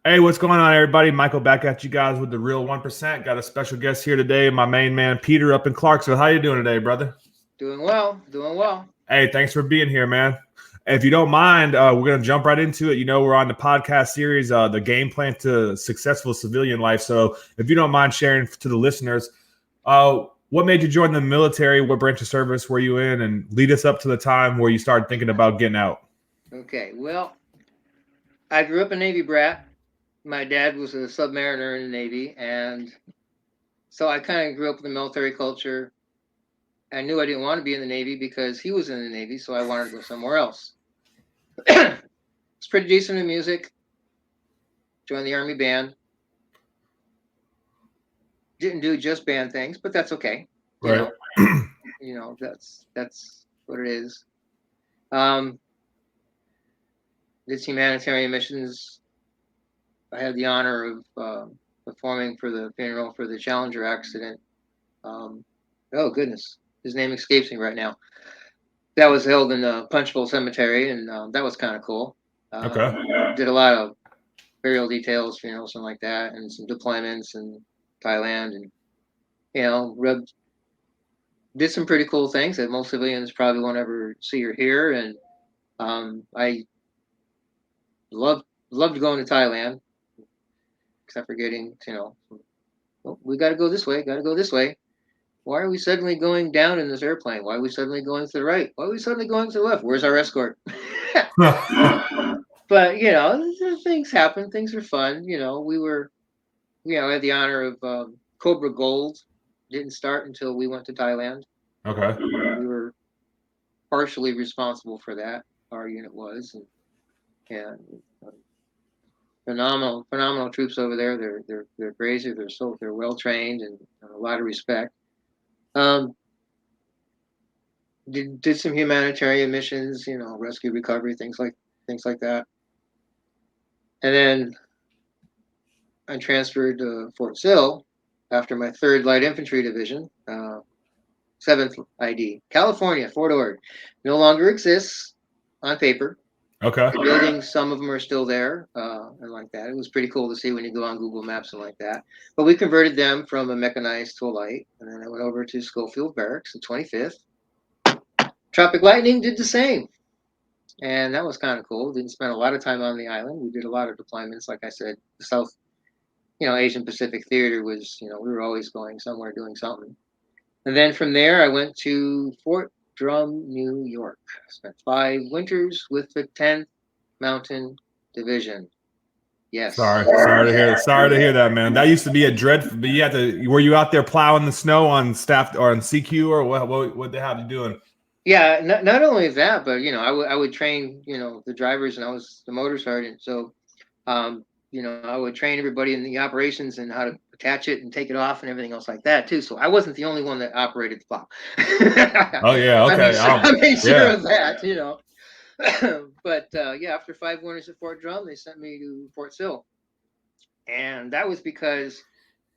Hey, what's going on, everybody? Michael back at you guys with the Real 1%. Got a special guest here today, my main man, Peter, up in Clarksville. How you doing today, brother? Doing well, doing well. Hey, thanks for being here, man. If you don't mind, we're going to jump right into it. You know, we're on the podcast series, the game plan to successful civilian life. So if you don't mind sharing to the listeners, what made you join the military? What branch of service were you in? And lead us up to the time where you started thinking about getting out. Okay, well, I grew up a Navy brat. My dad was a submariner in the Navy, and so I kind of grew up with the military culture. I knew I didn't want to be in the Navy because he was in the Navy, so I wanted to go somewhere else. It's pretty decent in music. Joined the Army band. Didn't do just band things, but that's okay. You Right. know, that's what it is. Um, did humanitarian missions. I had the honor of performing for the funeral for the Challenger accident. Um, oh goodness, his name escapes me right now. That was held in the Punchbowl Cemetery, and that was kind of cool. Okay. Did a lot of burial details, funerals, and like that, and some deployments in Thailand, and rubbed, did some pretty cool things that most civilians probably won't ever see or hear. And I loved going to Thailand, except for getting, oh, we got to go this way, got to go this way. Why are we suddenly going down in this airplane? Why are we suddenly going to the right? Why are we suddenly going to the left? Where's our escort? But things happen. Things are fun. I had the honor of Cobra Gold. Didn't start until we went to Thailand. Okay. We were partially responsible for that. Our unit was, and phenomenal troops over there. They're crazy. They're well trained and a lot of respect. Um, did some humanitarian missions, rescue, recovery, things like that. And then I transferred to Fort Sill after my third Light Infantry Division, Seventh ID, California, Fort Ord. No longer exists on paper. Okay. The buildings, some of them are still there, and like that. It was pretty cool to see when you go on Google Maps and like that. But we converted them from a mechanized to a light, and then I went over to Schofield Barracks, the 25th. Tropic Lightning did the same. And that was kind of cool. Didn't spend a lot of time on the island. We did a lot of deployments. Like I said, the South, Asian Pacific Theater was, we were always going somewhere doing something. And then from there, I went to Fort Drum, New York. Spent 5 winters with the 10th Mountain Division. Yes. Sorry to hear that, man. That used to be a dread. But you had to. Were you out there plowing the snow on staff or on CQ or what they have you doing? Yeah, not only that, but I would train the drivers, and I was the motor sergeant, so I would train everybody in the operations and how to attach it and take it off and everything else like that too. So I wasn't the only one that operated the plow. Oh yeah, okay. I made sure Yeah. of that. But yeah, after 5 winters at Fort Drum, they sent me to Fort Sill, and that was because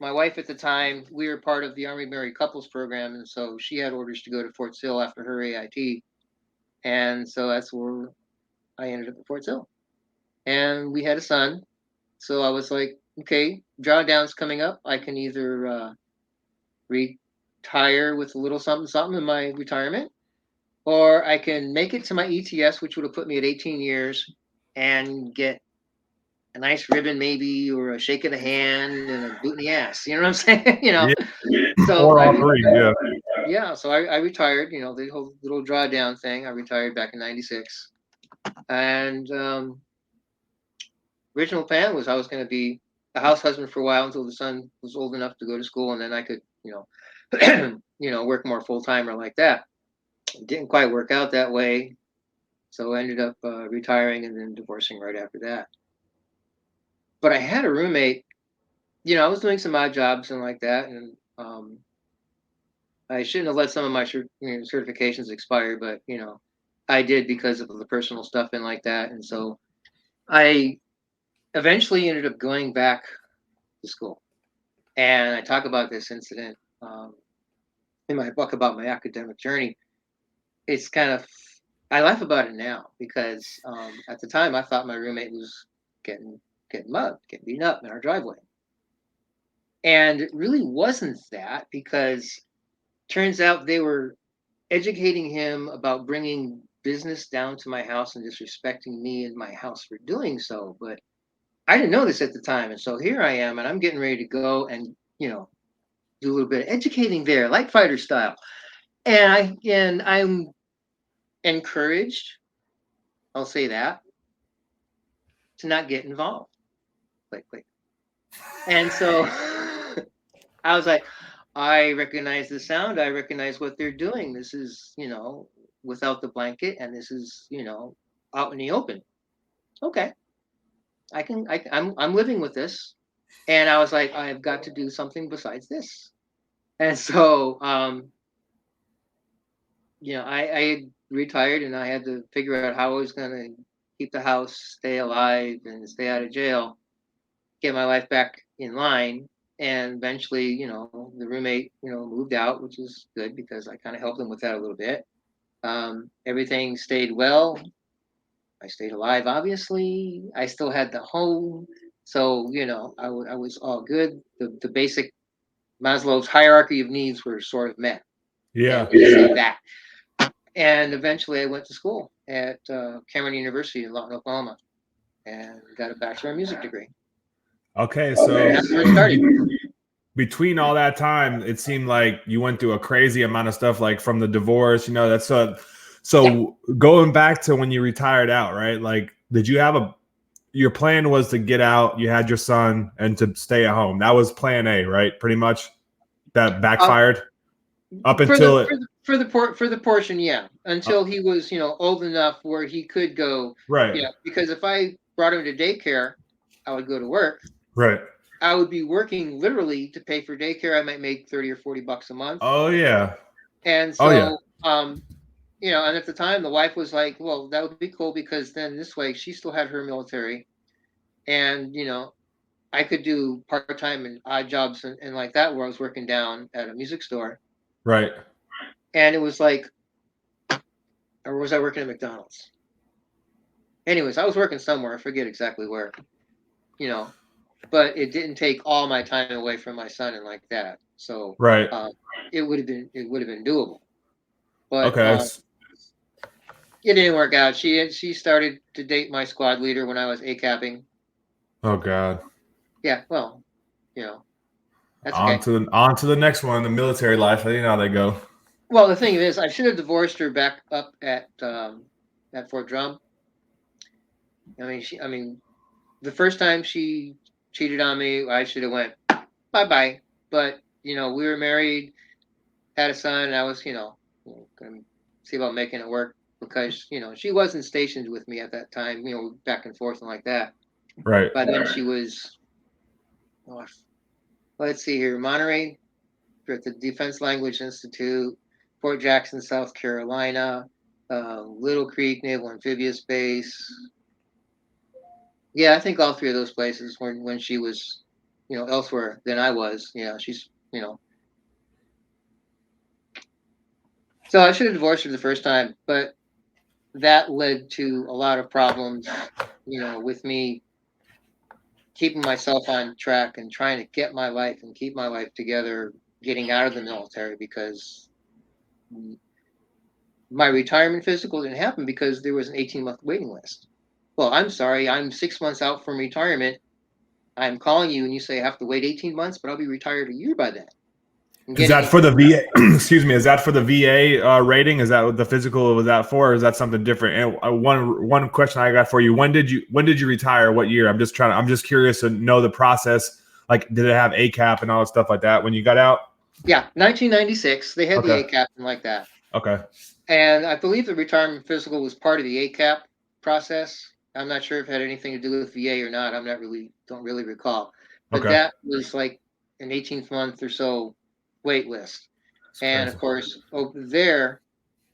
my wife at the time, we were part of the Army Married Couples program, and so she had orders to go to Fort Sill after her AIT, and so that's where I ended up at Fort Sill. And we had a son, so I was like, okay, drawdown's coming up. I can either retire with a little something something in my retirement, or I can make it to my ETS, which would have put me at 18 years, and get a nice ribbon maybe, or a shake of the hand and a boot in the ass. You know what I'm saying? Yeah. So Or all three. Yeah. yeah, so I retired. The whole little drawdown thing. I retired back in '96, and original plan was I was going to be a house husband for a while until the son was old enough to go to school, and then I could, work more full time or like that. It didn't quite work out that way, so I ended up retiring and then divorcing right after that. But I had a roommate. I was doing some odd jobs and like that, and I shouldn't have let some of my certifications expire, but I did because of the personal stuff and like that, and so I eventually ended up going back to school. And I talk about this incident in my book about my academic journey. It's kind of, I laugh about it now because at the time I thought my roommate was getting getting mugged, getting beaten up in our driveway. And it really wasn't that, because turns out they were educating him about bringing business down to my house and disrespecting me and my house for doing so. But I didn't know this at the time. And so here I am, and I'm getting ready to go and, do a little bit of educating there, like fighter style. And I'm encouraged, I'll say that, to not get involved. Like. And so I was like, I recognize the sound. I recognize what they're doing. This is, without the blanket, and this is, out in the open. Okay, I'm living with this. And I was like, I've got to do something besides this. And so, I retired, and I had to figure out how I was going to keep the house, stay alive, and stay out of jail, get my life back in line. And eventually, the roommate, moved out, which is good because I kind of helped him with that a little bit. Everything stayed well. I stayed alive, obviously. I still had the home. So, I was all good. The basic Maslow's hierarchy of needs were sort of met. Yeah. And we just say that. And eventually I went to school at Cameron University in Lawton, Oklahoma, and got a Bachelor of Music degree. Okay, so that's where it started. Between all that time, it seemed like you went through a crazy amount of stuff, like from the divorce, that's so going back to when you retired out, right? Like, did you have your plan was to get out, you had your son, and to stay at home. That was plan A, right? Pretty much. That backfired up until for the portion, yeah, until he was, old enough where he could go, right. Yeah, because if I brought him to daycare, I would go to work. Right. I would be working literally to pay for daycare. I might make $30 or $40 a month. Oh yeah. And so, and at the time, the wife was like, "Well, that would be cool because then this way she still had her military, and I could do part time and odd jobs and like that where I was working down at a music store." Right. And it was like, or was I working at McDonald's? Anyways, I was working somewhere. I forget exactly where, but it didn't take all my time away from my son and like that. So right. It would have been doable. But okay. It didn't work out. She started to date my squad leader when I was ACAPing. Oh God. Yeah, well, that's on okay. to the next one, the military life. I think how they go. Well, the thing is, I should have divorced her back up at Fort Drum. I mean, the first time she cheated on me, I should have went bye bye. But we were married, had a son, and I was gonna see about making it work because she wasn't stationed with me at that time. Back and forth and like that. Right. By then she was. Oh, let's see here, Monterey, at the Defense Language Institute, Fort Jackson, South Carolina, Little Creek Naval Amphibious Base. Yeah, I think all three of those places when she was, elsewhere than I was. She's, So I should have divorced her the first time, but that led to a lot of problems, with me keeping myself on track and trying to get my life and keep my life together, getting out of the military because my retirement physical didn't happen because there was an 18-month waiting list. Well, I'm sorry, I'm 6 months out from retirement. I'm calling you and you say I have to wait 18 months, but I'll be retired a year by then. Is that for the VA? Excuse me. Is that for the VA rating? Is that what the physical was that for, or is that something different? And one question I got for you: when did you retire? What year? I'm just curious to know the process. Like, did it have ACAP and all that stuff like that when you got out? Yeah, 1996. They had the ACAP and like that. Okay. And I believe the retirement physical was part of the ACAP process. I'm not sure if it had anything to do with VA or not. Don't really recall. But that was like an 18th month or so wait list. And of course, over there,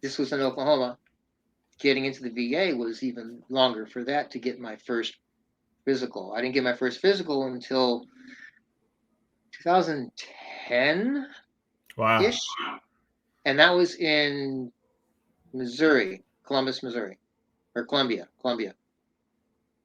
this was in Oklahoma, getting into the VA was even longer for that to get my first physical. I didn't get my first physical until 2010. Wow. Ish. And that was in Missouri, Columbus, Missouri, or Columbia.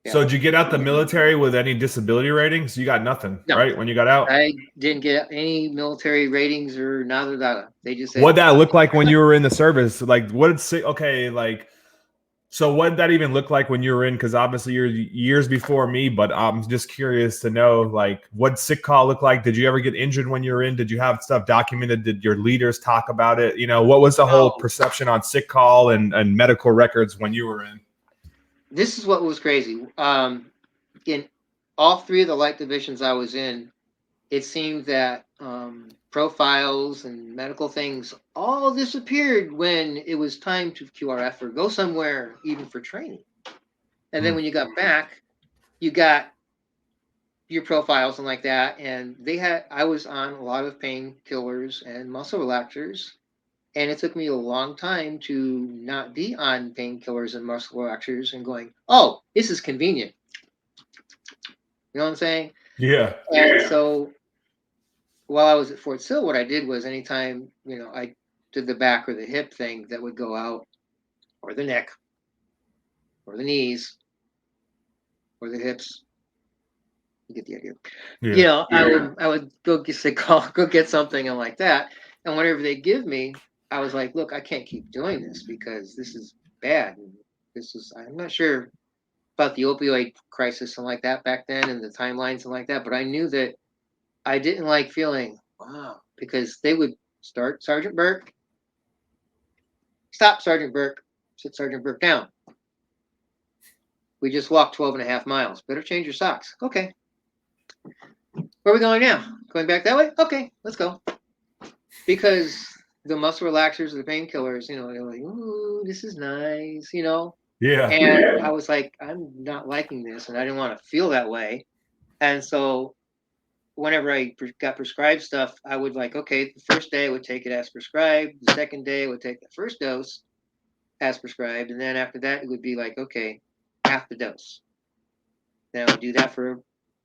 Yeah. So did you get out the military with any disability ratings? You got nothing, No, right? When you got out? I didn't get any military ratings or nada nada. They just said, What'd that look like when you were in the service? Like, what did okay, like, so what did that even look like when you were in? Because obviously you're years before me, but I'm just curious to know, like, what sick call look like? Did you ever get injured when you were in? Did you have stuff documented? Did your leaders talk about it? You know, what was the whole no, perception on sick call and medical records when you were in? this is what was crazy. In all three of the light divisions I was in, it seemed that profiles and medical things all disappeared when it was time to QRF or go somewhere, even for training. And then when you got back, you got your profiles and like that. And I was on a lot of painkillers and muscle relaxers. And it took me a long time to not be on painkillers and muscle relaxers and going, oh, this is convenient. You know what I'm saying? Yeah. And so while I was at Fort Sill, what I did was anytime, I did the back or the hip thing that would go out, or the neck, or the knees, or the hips, you get the idea. Yeah. I would go go get something and like that. And whatever they give me, I was like, look, I can't keep doing this because this is bad. And I'm not sure about the opioid crisis and like that back then and the timelines and like that, but I knew that I didn't like feeling, wow, because they would start Sergeant Burke, stop Sergeant Burke, sit Sergeant Burke down. We just walked 12 and a half miles. Better change your socks. Okay. Where are we going now? Going back that way? Okay, let's go. Because the muscle relaxers, the painkillers, they're like, ooh, this is nice, Yeah. And I was like, I'm not liking this, and I didn't want to feel that way. And so whenever I got prescribed stuff, I would like, okay, the first day I would take it as prescribed. The second day I would take the first dose as prescribed. And then after that, it would be like, okay, half the dose. Then I would do that for a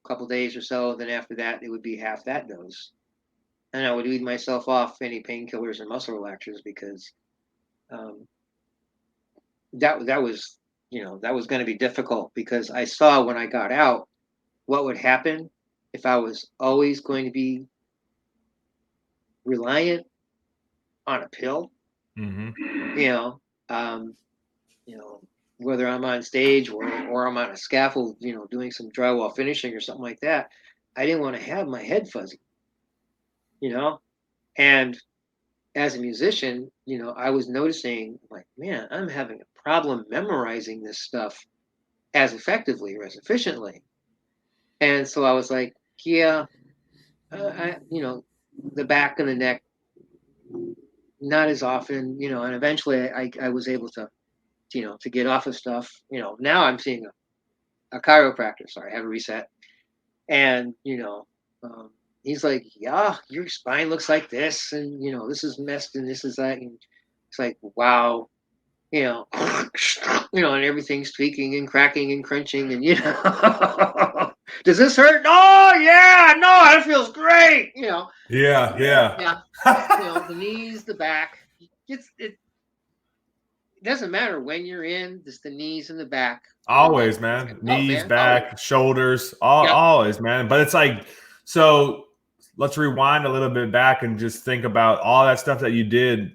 couple days or so. Then after that, it would be half that dose. And I would weed myself off any painkillers and muscle relaxers because um, that was, that was going to be difficult because I saw when I got out what would happen if I was always going to be reliant on a pill. Mm-hmm. You know, um, you know, whether I'm on stage or I'm on a scaffold, doing some drywall finishing or something like that. I didn't want to have my head fuzzy, you know. And as a musician, I was noticing like, man, I'm having a problem memorizing this stuff as effectively or as efficiently. And so I was like, yeah, the back and the neck, not as often, and eventually I was able to get off of stuff. Now I'm seeing a chiropractor. Sorry, I have a reset. And, he's like, yeah, your spine looks like this. And, this is messed and this is that. And it's like, wow, you know, and everything's tweaking and cracking and crunching. And, does this hurt? Oh, yeah, no, that feels great. Yeah. Yeah. Yeah, the knees, the back. It doesn't matter when you're in, just the knees and the back. Always, man. Oh, Knees, man. Oh, back, shoulders, yep. always, man. But it's like, so let's rewind a little bit back and just think about all that stuff that you did.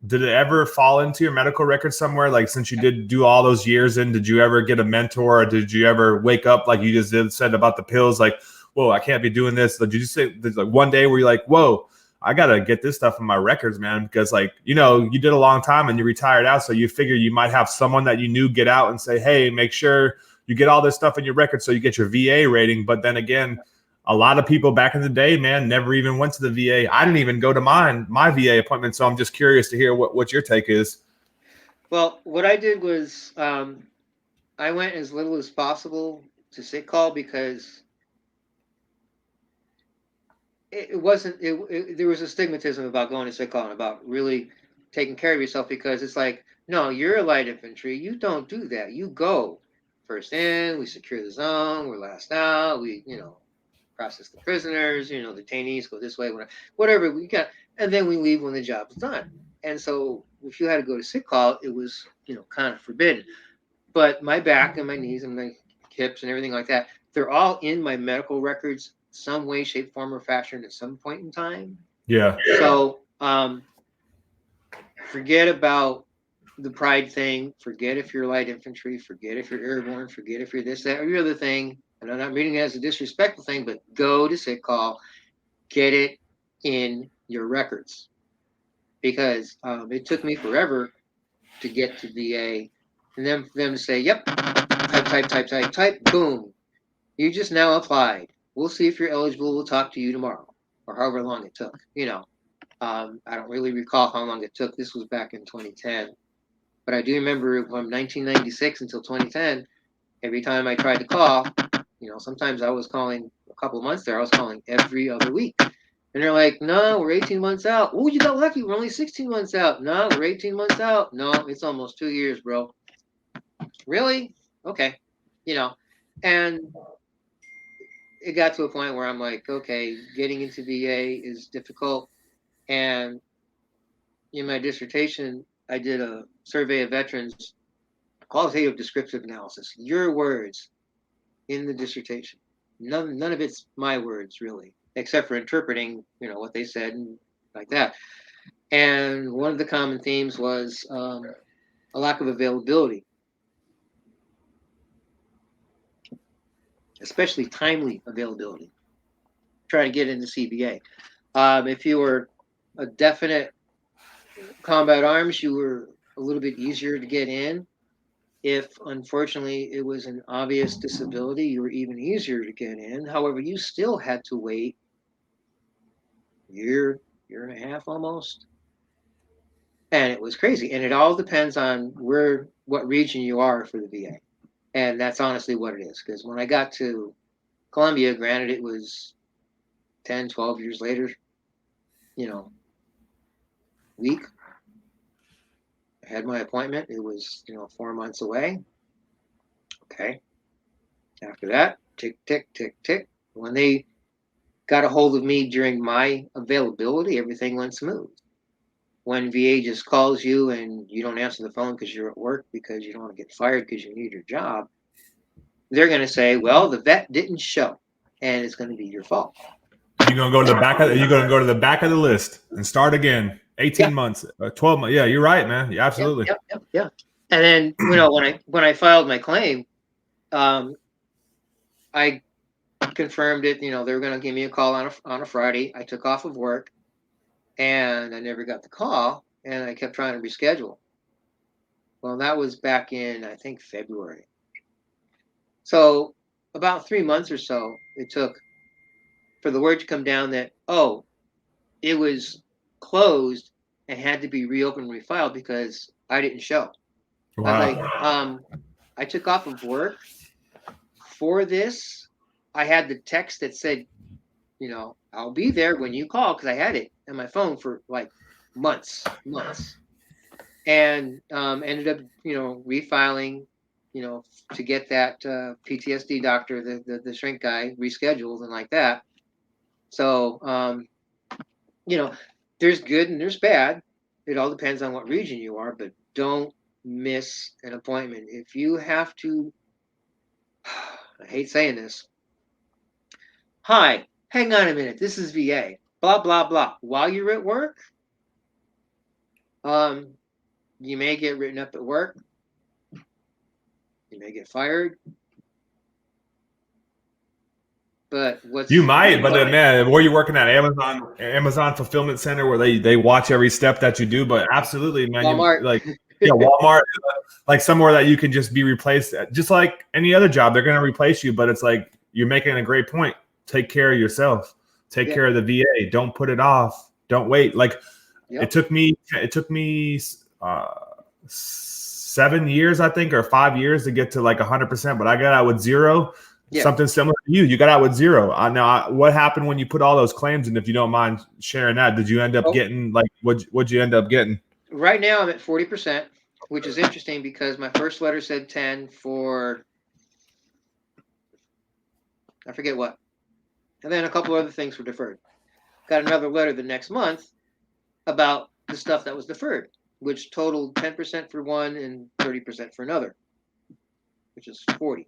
Did it ever fall into your medical record somewhere? Like, since you did do all those years in, did you ever get a mentor, or did you ever wake up like you just said about the pills? Like, whoa, I can't be doing this. Did you say like one day where you're like, whoa, I gotta get this stuff in my records, man, because like, you did a long time and you retired out, so you figure you might have someone that you knew get out and say, hey, make sure you get all this stuff in your records so you get your VA rating. But then again, a lot of people back in the day, man, never even went to the VA. I didn't even go to my VA appointment, so I'm just curious to hear what your take is. Well, what I did was I went as little as possible to sick call because it wasn't there was a stigmatism about going to sick call and about really taking care of yourself because it's like, no, you're a light infantry, you don't do that. You go first in, we secure the zone, we're last out, we process the prisoners, detainees go this way, whatever we got, and then we leave when the job's done. And so if you had to go to sick call, it was kind of forbidden. But my back and my knees and my hips and everything like that. They're all in my medical records, some way, shape, form, or fashion at some point in time. Yeah. So forget about the pride thing. Forget if you're light infantry. Forget if you're airborne. Forget if you're this, that, or the other thing. And I'm not reading it as a disrespectful thing, but go to sick call, get it in your records. Because it took me forever to get to VA, and then for them to say, "Yep, type, boom, you just now applied. We'll see if you're eligible. We'll talk to you tomorrow," or however long it took. I don't really recall how long it took. This was back in 2010, but I do remember from 1996 until 2010. Every time I tried to call, sometimes I was calling a couple of months there. I was calling every other week. And they're like, "No, we're 18 months out." "Oh, you got lucky. We're only 16 months out." "No, we're 18 months out." "No, it's almost 2 years, bro." "Really?" "Okay." And it got to a point where I'm like, okay, getting into VA is difficult. And in my dissertation, I did a survey of veterans, qualitative descriptive analysis, your words in the dissertation. None of it's my words, really, except for interpreting, what they said and like that. And one of the common themes was a lack of availability, especially timely availability. Try to get into CBA. If you were a definite combat arms, you were a little bit easier to get in. If unfortunately it was an obvious disability, you were even easier to get in. However, you still had to wait year and a half almost. And it was crazy. And it all depends on what region you are for the VA. And that's honestly what it is. Because when I got to Columbia, granted it was 10, 12 years later, week. I had my appointment. It was, 4 months away. Okay. After that, tick, tick, tick, tick. When they got a hold of me during my availability, everything went smooth. When VA just calls you and you don't answer the phone because you're at work because you don't want to get fired because you need your job, they're going to say, well, the vet didn't show, and it's going to be your fault. You're going to go to the back of the list and start again. 18 months, 12 months. Yeah, you're right, man. Yeah, absolutely. Yeah. And then, when I filed my claim, I confirmed it. They were going to give me a call on a Friday. I took off of work, and I never got the call, and I kept trying to reschedule. Well, that was back in, I think, February. So about 3 months or so it took for the word to come down that, it was closed and had to be reopened and refiled because I didn't show. Wow. I was like, I took off of work for this. I had the text that said, I'll be there when you call, because I had it on my phone for like months. And ended up, refiling, to get that PTSD doctor, the shrink guy, rescheduled and like that. So, there's good and there's bad. It all depends on what region you are, but don't miss an appointment. If you have to, I hate saying this. Hi, hang on a minute. This is VA. Blah, blah, blah. While you're at work, you may get written up at work. You may get fired. But you might, but then, man, were you working at Amazon fulfillment center where they watch every step that you do? But absolutely, man, Walmart. Walmart, like somewhere that you can just be replaced, just like any other job. They're going to replace you, but it's like you're making a great point. Take care of yourself. Take care of the VA. Don't put it off. Don't wait. Like it took me 7 years, I think, or 5 years to get to like 100%, but I got out with 0. Yeah. Something similar to you. You got out with 0. Now, what happened when you put all those claims? And if you don't mind sharing that, did you end up getting what'd you end up getting? Right now, I'm at 40%, which is interesting because my first letter said 10 for I forget what, and then a couple other things were deferred. Got another letter the next month about the stuff that was deferred, which totaled 10% for one and 30% for another, which is 40.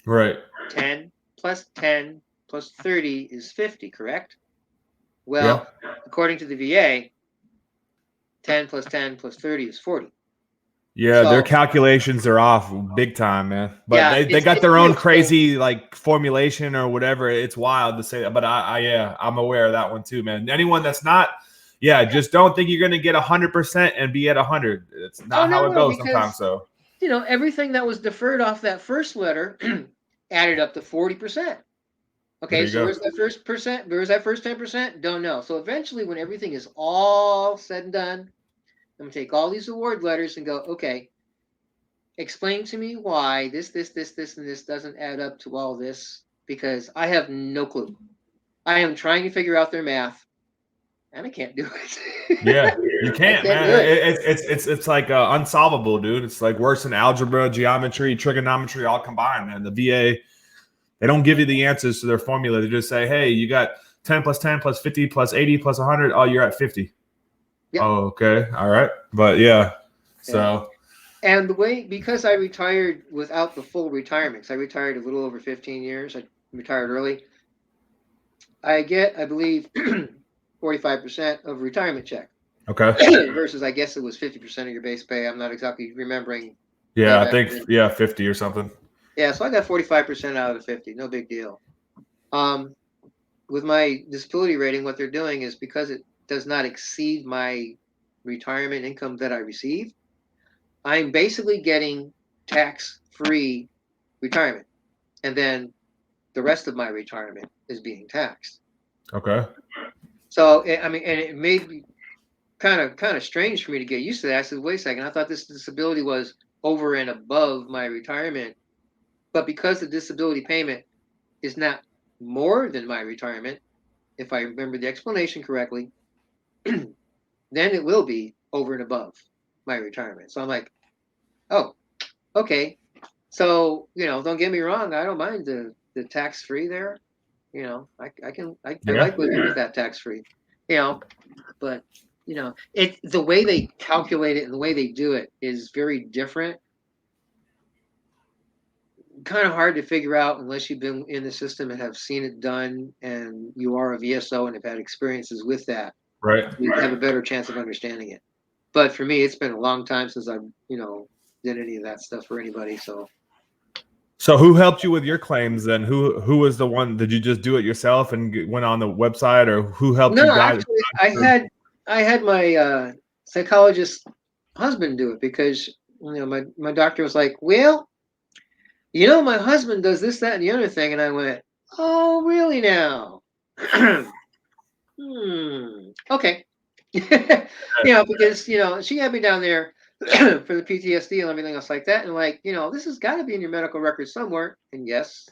Right. 10 plus 10 plus 30 is 50, correct? Yeah. Well, according to the VA, 10 plus 10 plus 30 is 40. Yeah, their So, calculations are off big time, man. But yeah, they got it's their pretty own expensive. crazy like formulation or whatever. It's wild to say that. But yeah, I'm aware of that one too, man. Anyone that's not, yeah, just don't think you're gonna get 100% and be at 100. It's Oh, not no, how it no, goes sometimes. because, So everything that was deferred off that first letter added up to 40%. there Okay, you so go. where's that first percent? Where's that first 10%? Don't know. So eventually, when everything is all said and done, I'm gonna take all these award letters and go, okay, explain to me why this, and this doesn't add up to all this, because I have no clue. I am trying to figure out their math, and I can't do Yeah, it. you I can't, can't man. do it. It's like unsolvable, dude. It's like worse than algebra, geometry, trigonometry all combined, man. The VA, they don't give you the answers to their formula. They just say, hey, you got 10 plus 10 plus 50 plus 80 plus 100. Oh, you're at 50. Yeah, Oh, okay. All right. But yeah. yeah. So, And the way, because I retired without the full retirement, because I retired a little over 15 years, I retired early. I get, I believe, 45% of retirement check okay. versus, I guess it was 50% of your base pay. I'm not exactly remembering way Yeah, I back think, then. yeah, 50 or something. Yeah, so I got 45% out of the 50. No big deal. Um, with my disability rating, what they're doing is, because it does not exceed my retirement income that I receive, I'm basically getting tax-free retirement. And then the rest of my retirement is being taxed. Okay. So, I mean, and it made me kind of strange for me to get used to that. I said, wait a second, I thought this disability was over and above my retirement, but because the disability payment is not more than my retirement, if I remember the explanation correctly, then it will be over and above my retirement. So I'm like, oh, okay. So, don't get me wrong, I don't mind the tax free there. I Yeah. like living with that tax free. You know, but it the way they calculate it and the way they do it is very different. Kind of hard to figure out unless you've been in the system and have seen it done, and you are a VSO and have had experiences with that. Right. You have a better chance of understanding it. But for me, it's been a long time since I've did any of that stuff for anybody. So So who helped you with your claims then? Who was the one? Did you just do it yourself and went on the website, or who helped you no, guide? actually, I had my psychologist husband do it, because my doctor was like, well, my husband does this, that, and the other thing. And I went, oh, really now? Okay. Because, she had me down there for the PTSD and everything else like that. And like, this has got to be in your medical record somewhere. And yes,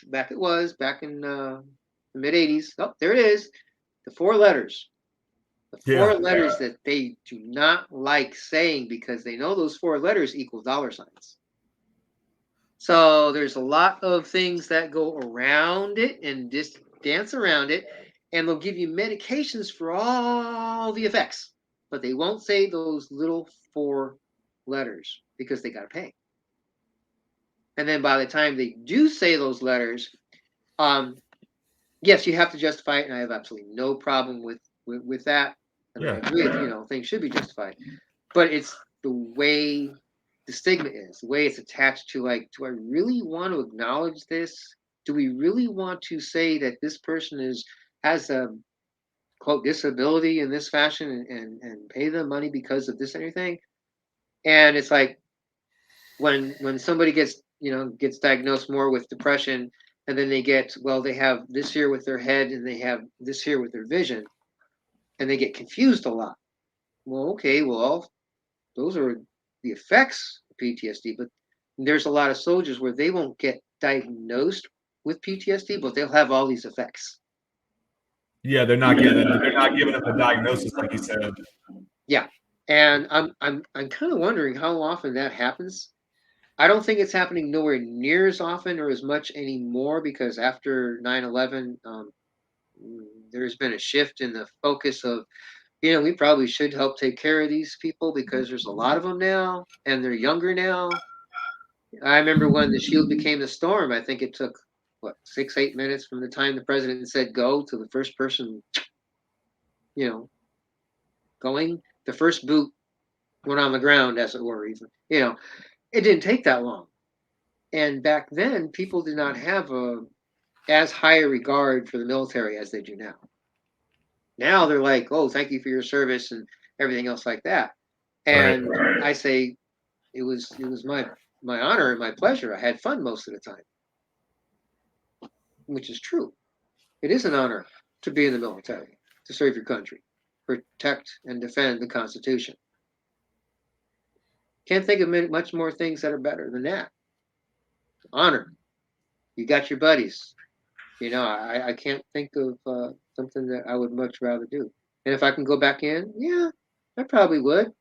back it was, back in the mid 80s. Oh, there it is. The four letters. The four Yeah. letters that they do not like saying, because they know those four letters equal dollar signs. So there's a lot of things that go around it and just dance around it, and they'll give you medications for all the effects, but they won't say those little four letters because they got to pay. And then by the time they do say those letters, um, yes, you have to justify it, and I have absolutely no problem with that. And I Yeah. agree, things should be justified, but it's the way the stigma is, the way it's attached to, like, do I really want to acknowledge this? Do we really want to say that this person has a quote disability in this fashion, and pay them money because of this and everything? And it's like, when somebody gets diagnosed more with depression, and then they have this here with their head, and they have this here with their vision, and they get confused a lot. Well, okay, well, those are the effects of PTSD, but there's a lot of soldiers where they won't get diagnosed with PTSD, but they'll have all these effects. Yeah. They're not giving them the diagnosis like you said. Yeah, and I'm kind of wondering how often that happens. I don't think it's happening nowhere near as often or as much anymore, because after 9/11, there's been a shift in the focus of, we probably should help take care of these people because there's a lot of them now and they're younger now. I remember when the shield became the storm. I think it took what 6, 8 minutes from the time the president said go to the first person, you know, going. The first boot went on the ground, as it were. Even it didn't take that long. And back then, people did not have as high a regard for the military as they do now. Now they're like, "Oh, thank you for your service," and everything else like that. And I say, it was my honor and my pleasure. I had fun most of the time, which is true. It is an honor to be in the military, to serve your country, protect and defend the Constitution. Can't think of much more things that are better than that. Honor. You got your buddies. I can't think of something that I would much rather do. And if I can go back in, yeah, I probably would.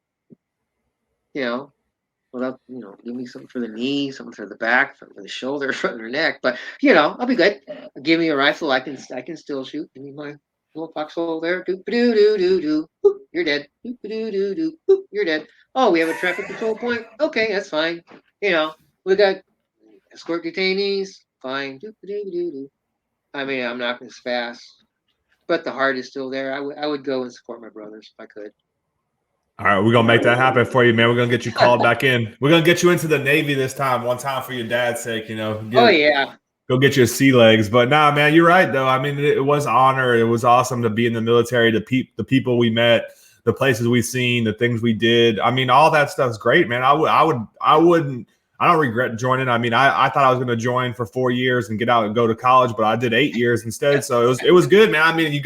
Without give me something for the knee, something for the back, something for the shoulder, front or neck. But I'll be good. Give me a rifle, I can still shoot. Give me my little foxhole there. Doo doo doo doo doo. Boop, you're dead. Doo doo doo doo. Boop, you're dead. Oh, we have a traffic control point. Okay, that's fine. We got escort detainees. Fine. Doo doo doo doo. I mean, I'm not as fast, but the heart is still there. I would go and support my brothers if I could. All right, we're gonna make that happen for you, man. We're gonna get you called back in. We're gonna get you into the Navy this time, one time for your dad's sake. Oh yeah. Go get your sea legs. But nah, man, you're right though. I mean, it was honor. It was awesome to be in the military. The people we met, the places we've seen, the things we did. I mean, all that stuff's great, man. I don't regret joining. I mean, I thought I was gonna join for 4 years and get out and go to college, but I did 8 years instead. So it was good, man. I mean,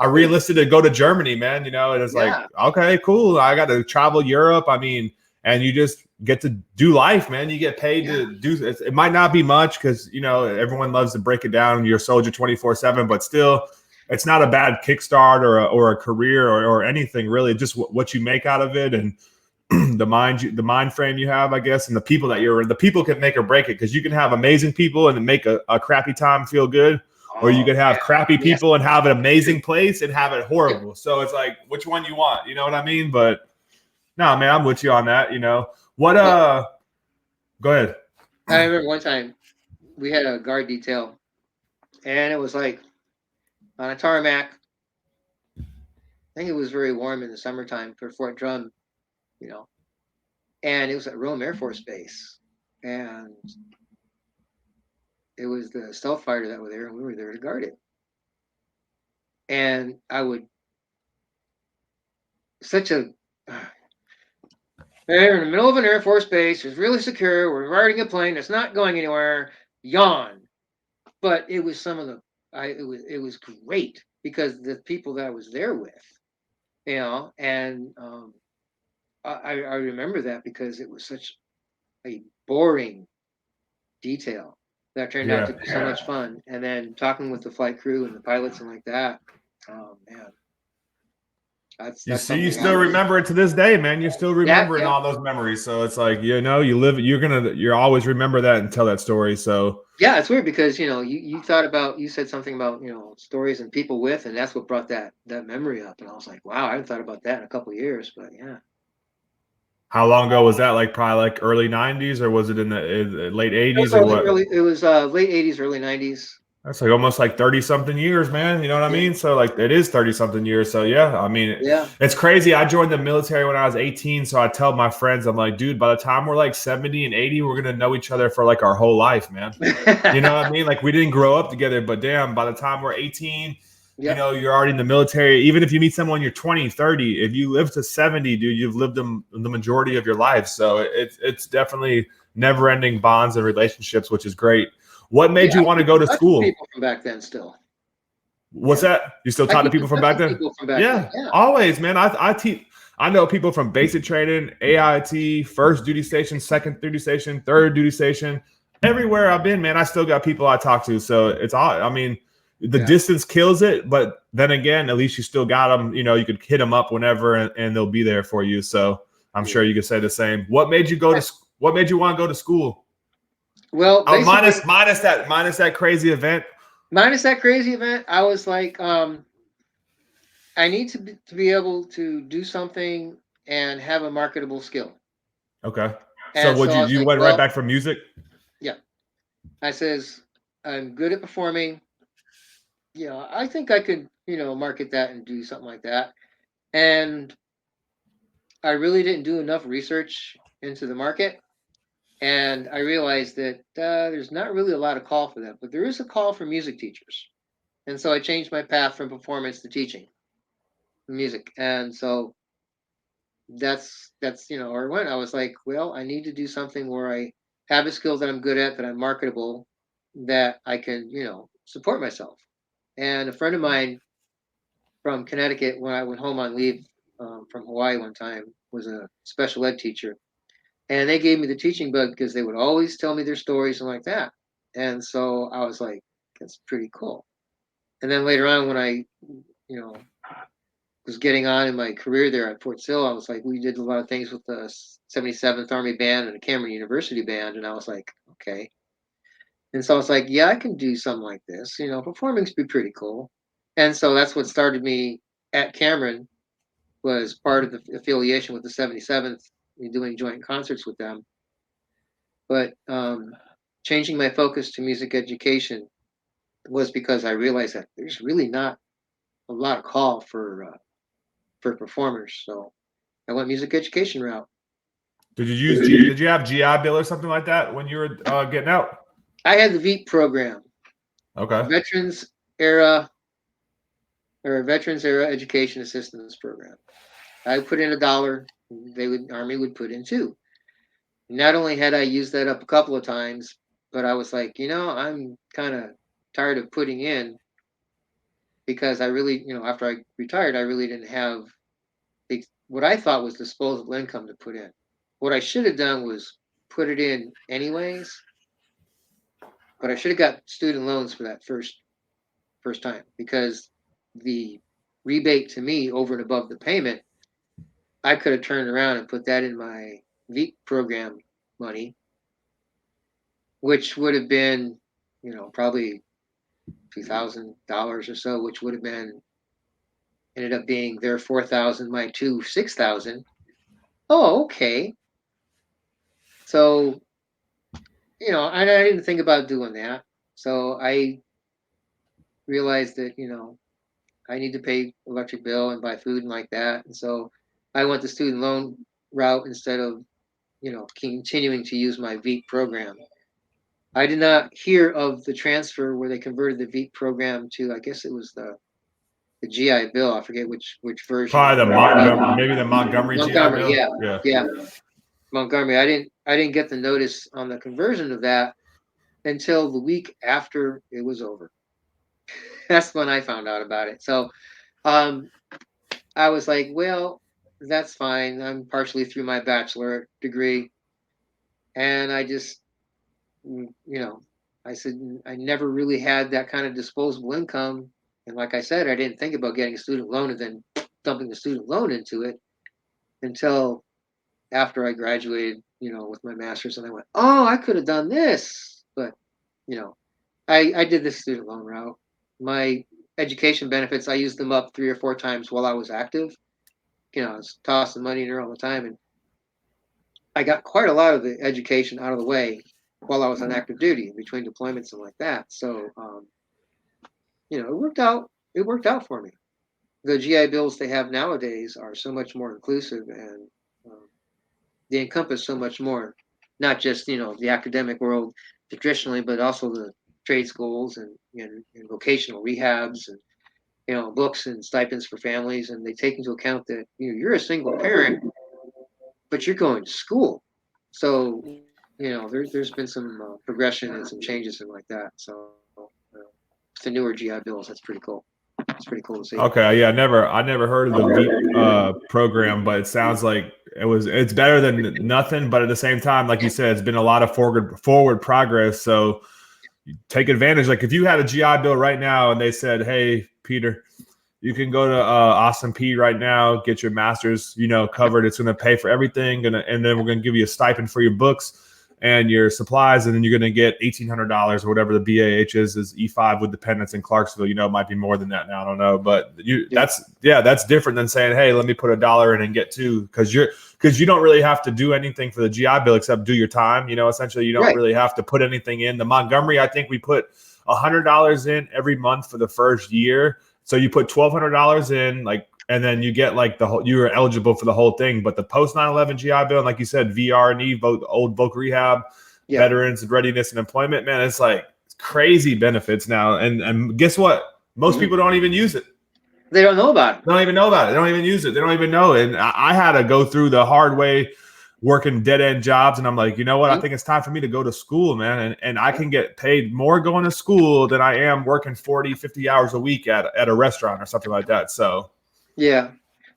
I re-enlisted to go to Germany, man. It was like, okay, cool. I got to travel Europe. I mean, and you just get to do life, man. You get paid to do it. It might not be much because, everyone loves to break it down. You're a soldier 24/7, but still, it's not a bad kickstart or a career or anything really. Just what you make out of it and the mind frame you have, I guess, and the people that the people can make or break it because you can have amazing people and make a crappy time feel good. Or you could have crappy people and have an amazing place and have it horrible. So it's like, which one you want? You know what I mean? But no, man, I'm with you on that. What? Go ahead. I remember one time we had a guard detail, and it was like on a tarmac. I think it was very warm in the summertime for Fort Drum, and it was at Rome Air Force Base, and it was the stealth fighter that were there, and we were there to guard it. And I would they're in the middle of an Air Force base. It's really secure. We're riding a plane. It's not going anywhere. Yawn. But it was it was great because the people that I was there with, and I remember that because it was such a boring detail that turned out to be so much fun. And then talking with the flight crew and the pilots and like that. Oh man. You still remember it to this day, man. You're still remembering all those memories. So it's like, you're always remember that and tell that story. So yeah, it's weird because you said something about stories and people with, and that's what brought that memory up. And I was like, wow, I haven't thought about that in a couple of years, but yeah. How long ago was that? Like probably like early 90s, or was it in the late 80s or what? It was late 80s, early 90s. That's like almost like 30 something years, man. You know what I mean? So like it is 30 something years. So yeah, I mean, it's crazy. I joined the military when I was 18. So I tell my friends, I'm like, dude, by the time we're like 70 and 80, we're going to know each other for like our whole life, man. You know what I mean? Like we didn't grow up together, but damn, by the time we're 18, you're already in the military. Even if you meet someone you're 20, 30, if you live to 70, dude, you've lived the majority of your life. So it's definitely never ending bonds and relationships, which is great. What made you want to go to school? People from back then still. What's that? You still talk to people from back then? Yeah, always, man. I know people from basic training, AIT, first duty station, second duty station, third duty station. Everywhere I've been, man, I still got people I talk to. So it's all. I mean, the distance kills it, but then again, at least you still got them. You could hit them up whenever, and they'll be there for you. So I'm sure you could say the same. What made you What made you want to go to school? Well, minus that crazy event. Minus that crazy event, I was like, I need to be able to do something and have a marketable skill. Okay. So And would so I was you like, went right well, back from music? yeah. I says, I'm good at performing. I think I could, market that and do something like that. And I really didn't do enough research into the market. And I realized that there's not really a lot of call for that, but there is a call for music teachers. And so I changed my path from performance to teaching music. And so that's where I went. I was like, well, I need to do something where I have a skill that I'm good at, that I'm marketable, that I can, support myself. And a friend of mine from Connecticut, when I went home on leave from Hawaii one time, was a special ed teacher, and they gave me the teaching bug because they would always tell me their stories and like that. And so I was like, that's pretty cool. And then later on, when I, you know, was getting on in my career there at Fort Sill, I was like, we did a lot of things with the 77th Army Band and the Cameron University Band, and I was like, okay. And so I was like, yeah, I can do something like this. Performing's be pretty cool. And so that's what started me at Cameron, was part of the affiliation with the 77th, doing joint concerts with them. But changing my focus to music education was because I realized that there's really not a lot of call for performers. So I went music education route. Did you have GI Bill or something like that when you were getting out? I had the VEEP program, Okay. Veterans Era Veterans Era Education Assistance Program. I put in $1. Army would put in $2. Not only had I used that up a couple of times, but I was like, I'm kind of tired of putting in, because I really, after I retired, I really didn't have what I thought was disposable income to put in. What I should have done was put it in anyways, but I should have got student loans for that first time, because the rebate to me over and above the payment, I could have turned around and put that in my VEEP program money, which would have been, probably $2,000 or so, which would have ended up being their 4,000, my 6,000. Oh, okay. So, I didn't think about doing that. So I realized that, I need to pay electric bill and buy food and like that. And so I went the student loan route instead of, continuing to use my VEEP program. I did not hear of the transfer where they converted the VEEP program to, I guess it was the GI Bill. I forget which version. Probably maybe the Montgomery GI Montgomery, Bill. yeah. Montgomery. I didn't get the notice on the conversion of that until the week after it was over. That's when I found out about it. So I was like, well, that's fine. I'm partially through my bachelor degree. And I just, I said, I never really had that kind of disposable income. And like I said, I didn't think about getting a student loan and then dumping the student loan into it until after I graduated, with my master's. And I went, oh, I could have done this. But, I did the student loan route. My education benefits, I used them up 3 or 4 times while I was active. I was tossing money in there all the time. And I got quite a lot of the education out of the way while I was on active duty, between deployments and like that. So, it worked out. It worked out for me. The GI Bills they have nowadays are so much more inclusive, and they encompass so much more, not just, the academic world traditionally, but also the trade schools and vocational rehabs, and, books and stipends for families. And they take into account that, you're a single parent, but you're going to school. So, there's been some progression and some changes and like that. So, the newer GI Bills, that's pretty cool. It's pretty cool to see. Okay, yeah, I never heard of the VEEP program, but it sounds like it's better than nothing. But at the same time, like you said, it's been a lot of forward progress. So take advantage. Like if you had a GI Bill right now and they said, "Hey, Peter, you can go to Austin P right now, get your master's, covered. It's going to pay for everything, and then we're going to give you a stipend for your books." and your supplies, and then you're going to get $1,800 or whatever the BAH is E5 with dependents in Clarksville. You know, it might be more than that now. I don't know, but that's different than saying, hey, let me put $1 in and get two, because you don't really have to do anything for the GI Bill except do your time. You know, essentially, you don't really have to put anything in. The Montgomery, I think we put $100 in every month for the first year. So you put $1,200 in, like, and then you get like you are eligible for the whole thing. But the post 9/11 GI Bill, and like you said, VR&E, old voc rehab, veterans, readiness, and employment, man, it's like crazy benefits now. And guess what? Most people don't even use it. They don't know about it. They don't even know about it. They don't even use it. They don't even know. And I had to go through the hard way, working dead-end jobs, and I'm like, you know what? I think it's time for me to go to school, man. And I can get paid more going to school than I am working 40, 50 hours a week at a restaurant or something like that. So yeah,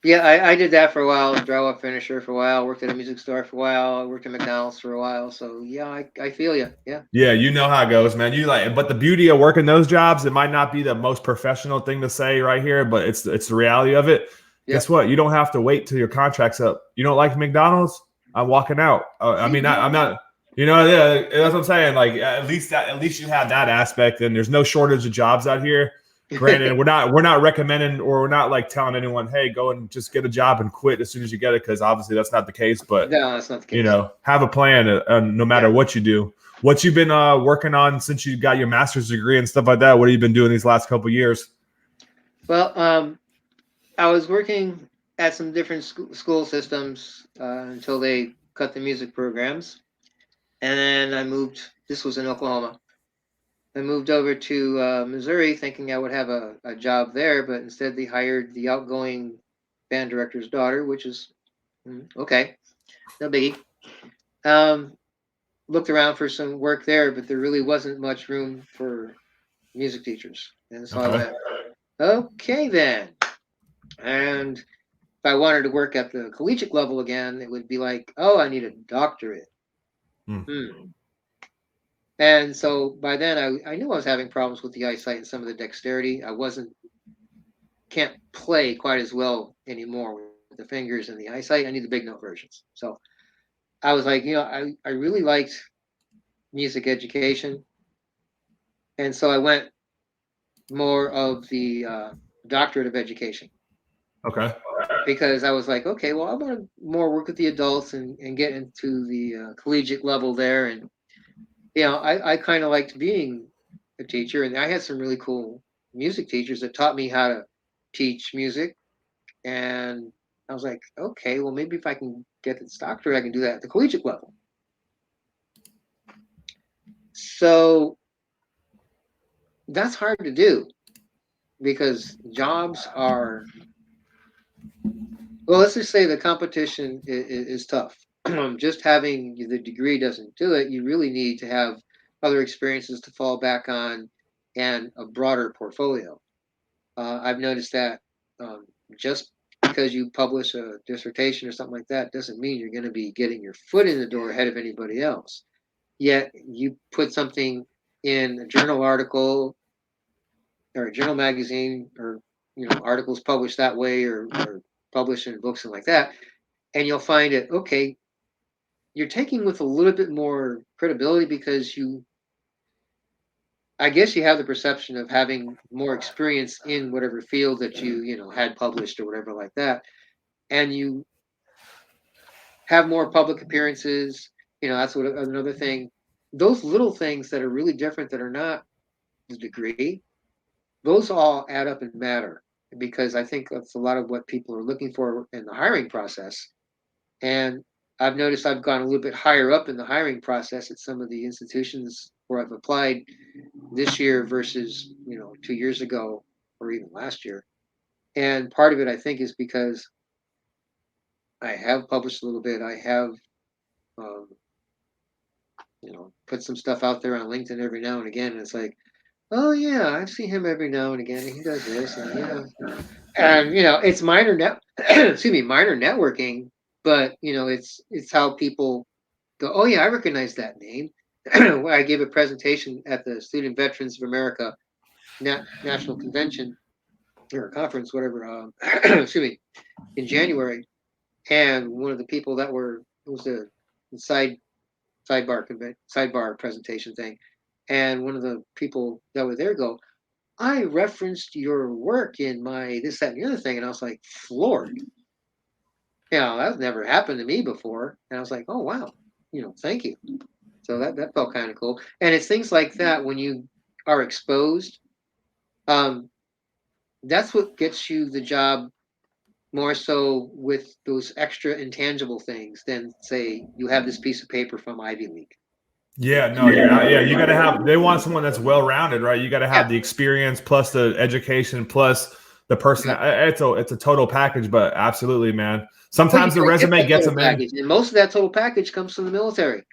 I did that for a while. Drywall finisher for a while. Worked at a music store for a while. I worked at McDonald's for a while. So yeah, I feel you. Yeah, you know how it goes, man. But the beauty of working those jobs, it might not be the most professional thing to say right here, but it's the reality of it. Guess what? You don't have to wait till your contract's up. You don't like McDonald's? I'm walking out. I'm not. You know, that's what I'm saying. Like at least you have that aspect, and there's no shortage of jobs out here. Granted, we're not recommending, or we're not like telling anyone, hey, go and just get a job and quit as soon as you get it, because obviously that's not the case. But no, that's not the case. You know, have a plan no matter what you do. What you've been working on since you got your master's degree and stuff like that? What have you been doing these last couple of years? Well, I was working at some different school systems until they cut the music programs. And then I moved. This was in Oklahoma. I moved over to Missouri thinking I would have a job there, but instead they hired the outgoing band director's daughter, which is okay, no biggie. Looked around for some work there, but there really wasn't much room for music teachers. And so I went, okay then. And if I wanted to work at the collegiate level again, it would be like, oh, I need a doctorate. And so by then I knew I was having problems with the eyesight and some of the dexterity. Can't play quite as well anymore with the fingers and the eyesight. I need the big note versions. So I was like, I really liked music education. And so I went more of the doctorate of education. Okay. Because I was like, okay, well, I want to more work with the adults and get into the collegiate level there. And, I kind of liked being a teacher. And I had some really cool music teachers that taught me how to teach music. And I was like, okay, well, maybe if I can get this doctorate, I can do that at the collegiate level. So that's hard to do because jobs are, well, let's just say the competition is tough. Just having the degree doesn't do it. You really need to have other experiences to fall back on and a broader portfolio. I've noticed that just because you publish a dissertation or something like that doesn't mean you're going to be getting your foot in the door ahead of anybody else. Yet you put something in a journal article or a journal magazine, or articles published that way, or published in books and like that, and you'll find it, okay, you're taking with a little bit more credibility because I guess you have the perception of having more experience in whatever field that you had published or whatever like that, and you have more public appearances. That's what another thing. Those little things that are really different, that are not the degree, those all add up and matter, because I think that's a lot of what people are looking for in the hiring process. And I've noticed I've gone a little bit higher up in the hiring process at some of the institutions where I've applied this year versus 2 years ago or even last year. And part of it, I think, is because I have published a little bit. I have um, put some stuff out there on LinkedIn every now and again, and it's like, oh yeah, I've seen him every now and again. And he does this, and it's minor minor networking, but it's how people go, oh yeah, I recognize that name. I gave a presentation at the Student Veterans of America National Convention or conference, whatever. In January, and one of the people that was the side sidebar presentation thing, and one of the people that were there go, I referenced your work in my this, that, and the other thing, and I was like floored. That's never happened to me before, and I was like, oh wow, thank you. So that felt kind of cool, and it's things like that when you are exposed. That's what gets you the job more so with those extra intangible things than say you have this piece of paper from Ivy League. Yeah, no, you're out. Yeah, you got to have. They want someone that's well rounded, right? You got to have Yeah. the experience plus the education plus the person. Yeah. It's a total package, but absolutely, man. Sometimes the resume gets them in. And most of that total package comes from the military.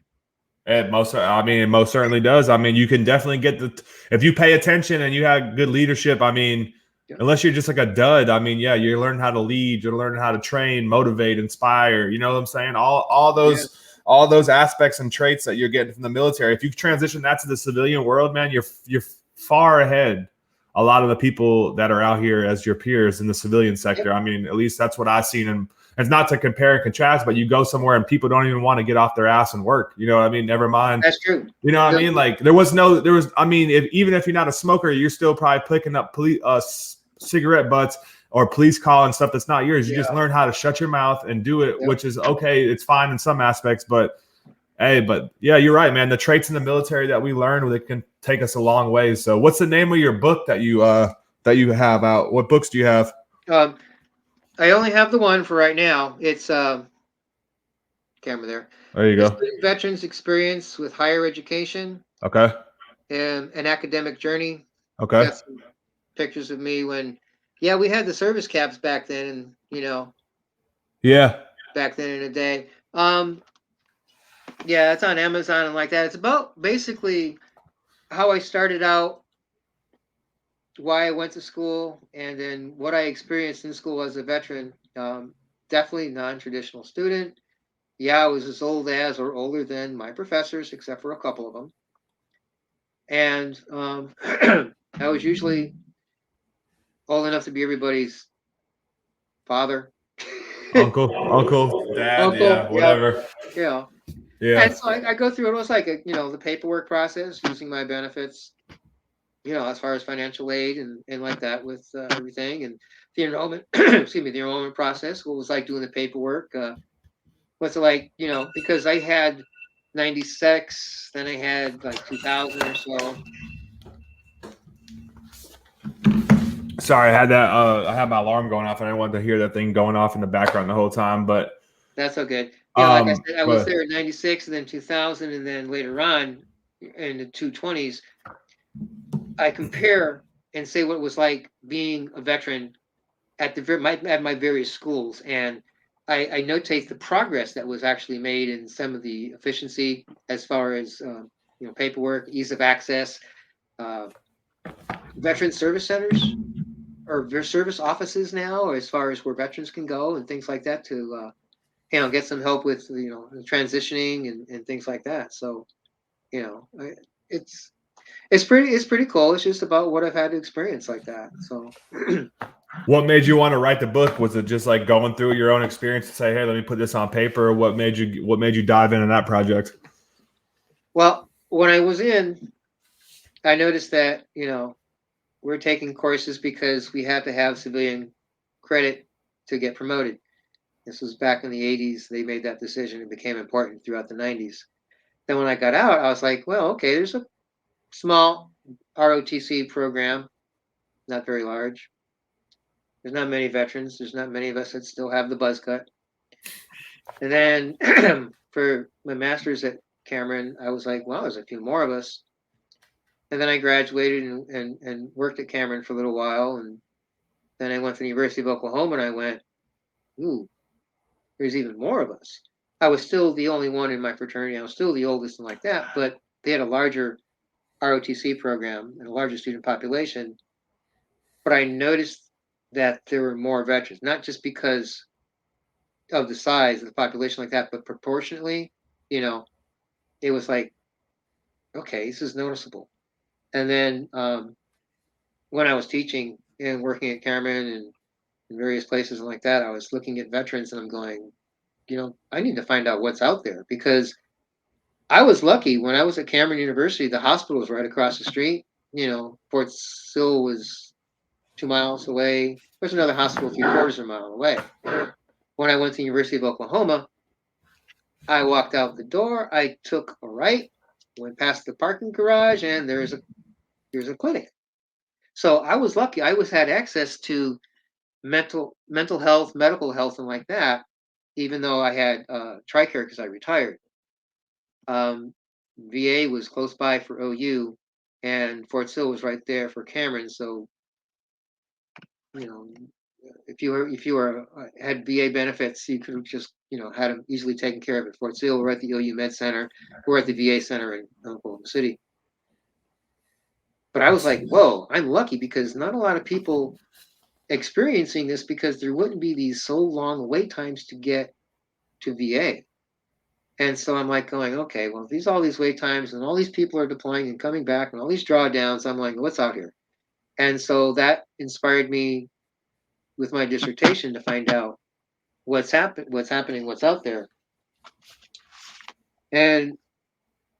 It most certainly does. I mean, you can definitely get if you pay attention and you have good leadership. I mean, unless you're just like a dud. I mean, yeah, you're learning how to lead, you're learning how to train, motivate, inspire. You know what I'm saying? All those aspects and traits that you're getting from the military. If you transition that to the civilian world, man, you're far ahead a lot of the people that are out here as your peers in the civilian sector. I mean, at least that's what I've seen. And it's not to compare and contrast, but you go somewhere and people don't even want to get off their ass and work. You know what I mean? Never mind. That's true. You know what I mean? Like I mean, even if you're not a smoker, you're still probably picking up cigarette butts or police call and stuff that's not yours. You just learn how to shut your mouth and do it, which is okay. It's fine in some aspects, but yeah, you're right, man. The traits in the military that we learn, they can take us a long way. So what's the name of your book that you have out? What books do you have? I only have the one for right now. It's camera there. There you go. Veterans Experience with Higher Education. Okay. And an Academic Journey. Okay. Got some pictures of me when, we had the service caps back then, and Yeah. Back then in the day. It's on Amazon and like that. It's about basically how I started out, why I went to school, and then what I experienced in school as a veteran. Definitely non-traditional student. I was as old as or older than my professors, except for a couple of them. And I was usually old enough to be everybody's father, uncle, dad, whatever. Yeah. And so I go through it. It was like the paperwork process, using my benefits, as far as financial aid and like that with everything, and the enrollment. The enrollment process. What was like doing the paperwork? What's it like? Because I had 96, then I had like 2000 or so. Sorry, I had that. I had my alarm going off, and I wanted to hear that thing going off in the background the whole time. But that's okay. Like I said, I was there in 96, and then 2000, and then later on in the 220s. I compare and say what it was like being a veteran at my various schools, and I notate the progress that was actually made in some of the efficiency as far as paperwork, ease of access, veteran service centers or their service offices now, as far as where veterans can go and things like that to get some help with transitioning and things like that. So it's pretty cool. It's just about what I've had to experience like that. So what made you want to write the book? Was it just like going through your own experience and say, hey, let me put this on paper? Or what made you dive into that project? Well, when I was in, I noticed that we're taking courses because we have to have civilian credit to get promoted. This was back in the 80s. They made that decision. It became important throughout the 90s. Then when I got out, I was like, well, okay, there's a small ROTC program, not very large. There's not many veterans. There's not many of us that still have the buzz cut. And then for my master's at Cameron, I was like, well, there's a few more of us. And then I graduated and worked at Cameron for a little while. And then I went to the University of Oklahoma, and I went, ooh, there's even more of us. I was still the only one in my fraternity. I was still the oldest and like that, but they had a larger ROTC program and a larger student population. But I noticed that there were more veterans, not just because of the size of the population like that, but proportionately, it was like, okay, this is noticeable. And then when I was teaching and working at Cameron and in various places and like that, I was looking at veterans and I'm going, I need to find out what's out there, because I was lucky when I was at Cameron University. The hospital was right across the street. Fort Sill was 2 miles away. There's another hospital 3/4 of a mile away. When I went to the University of Oklahoma, I walked out the door. I took a right, went past the parking garage, and there's a clinic. So I was lucky. I was had access to mental health, medical health, and like that. Even though I had TRICARE because I retired. Um, VA was close by for OU, and Fort Sill was right there for Cameron. So you know, if you were had VA benefits, you could have just had them easily taken care of at Fort Sill. We're at the OU Med Center. We're at the VA Center in Oklahoma City. But I was like, whoa, I'm lucky because not a lot of people experiencing this because there wouldn't be these so long wait times to get to VA. And so I'm like going, okay, well, all these wait times and all these people are deploying and coming back and all these drawdowns. I'm like, what's out here? And so that inspired me with my dissertation to find out what's happening, what's out there. And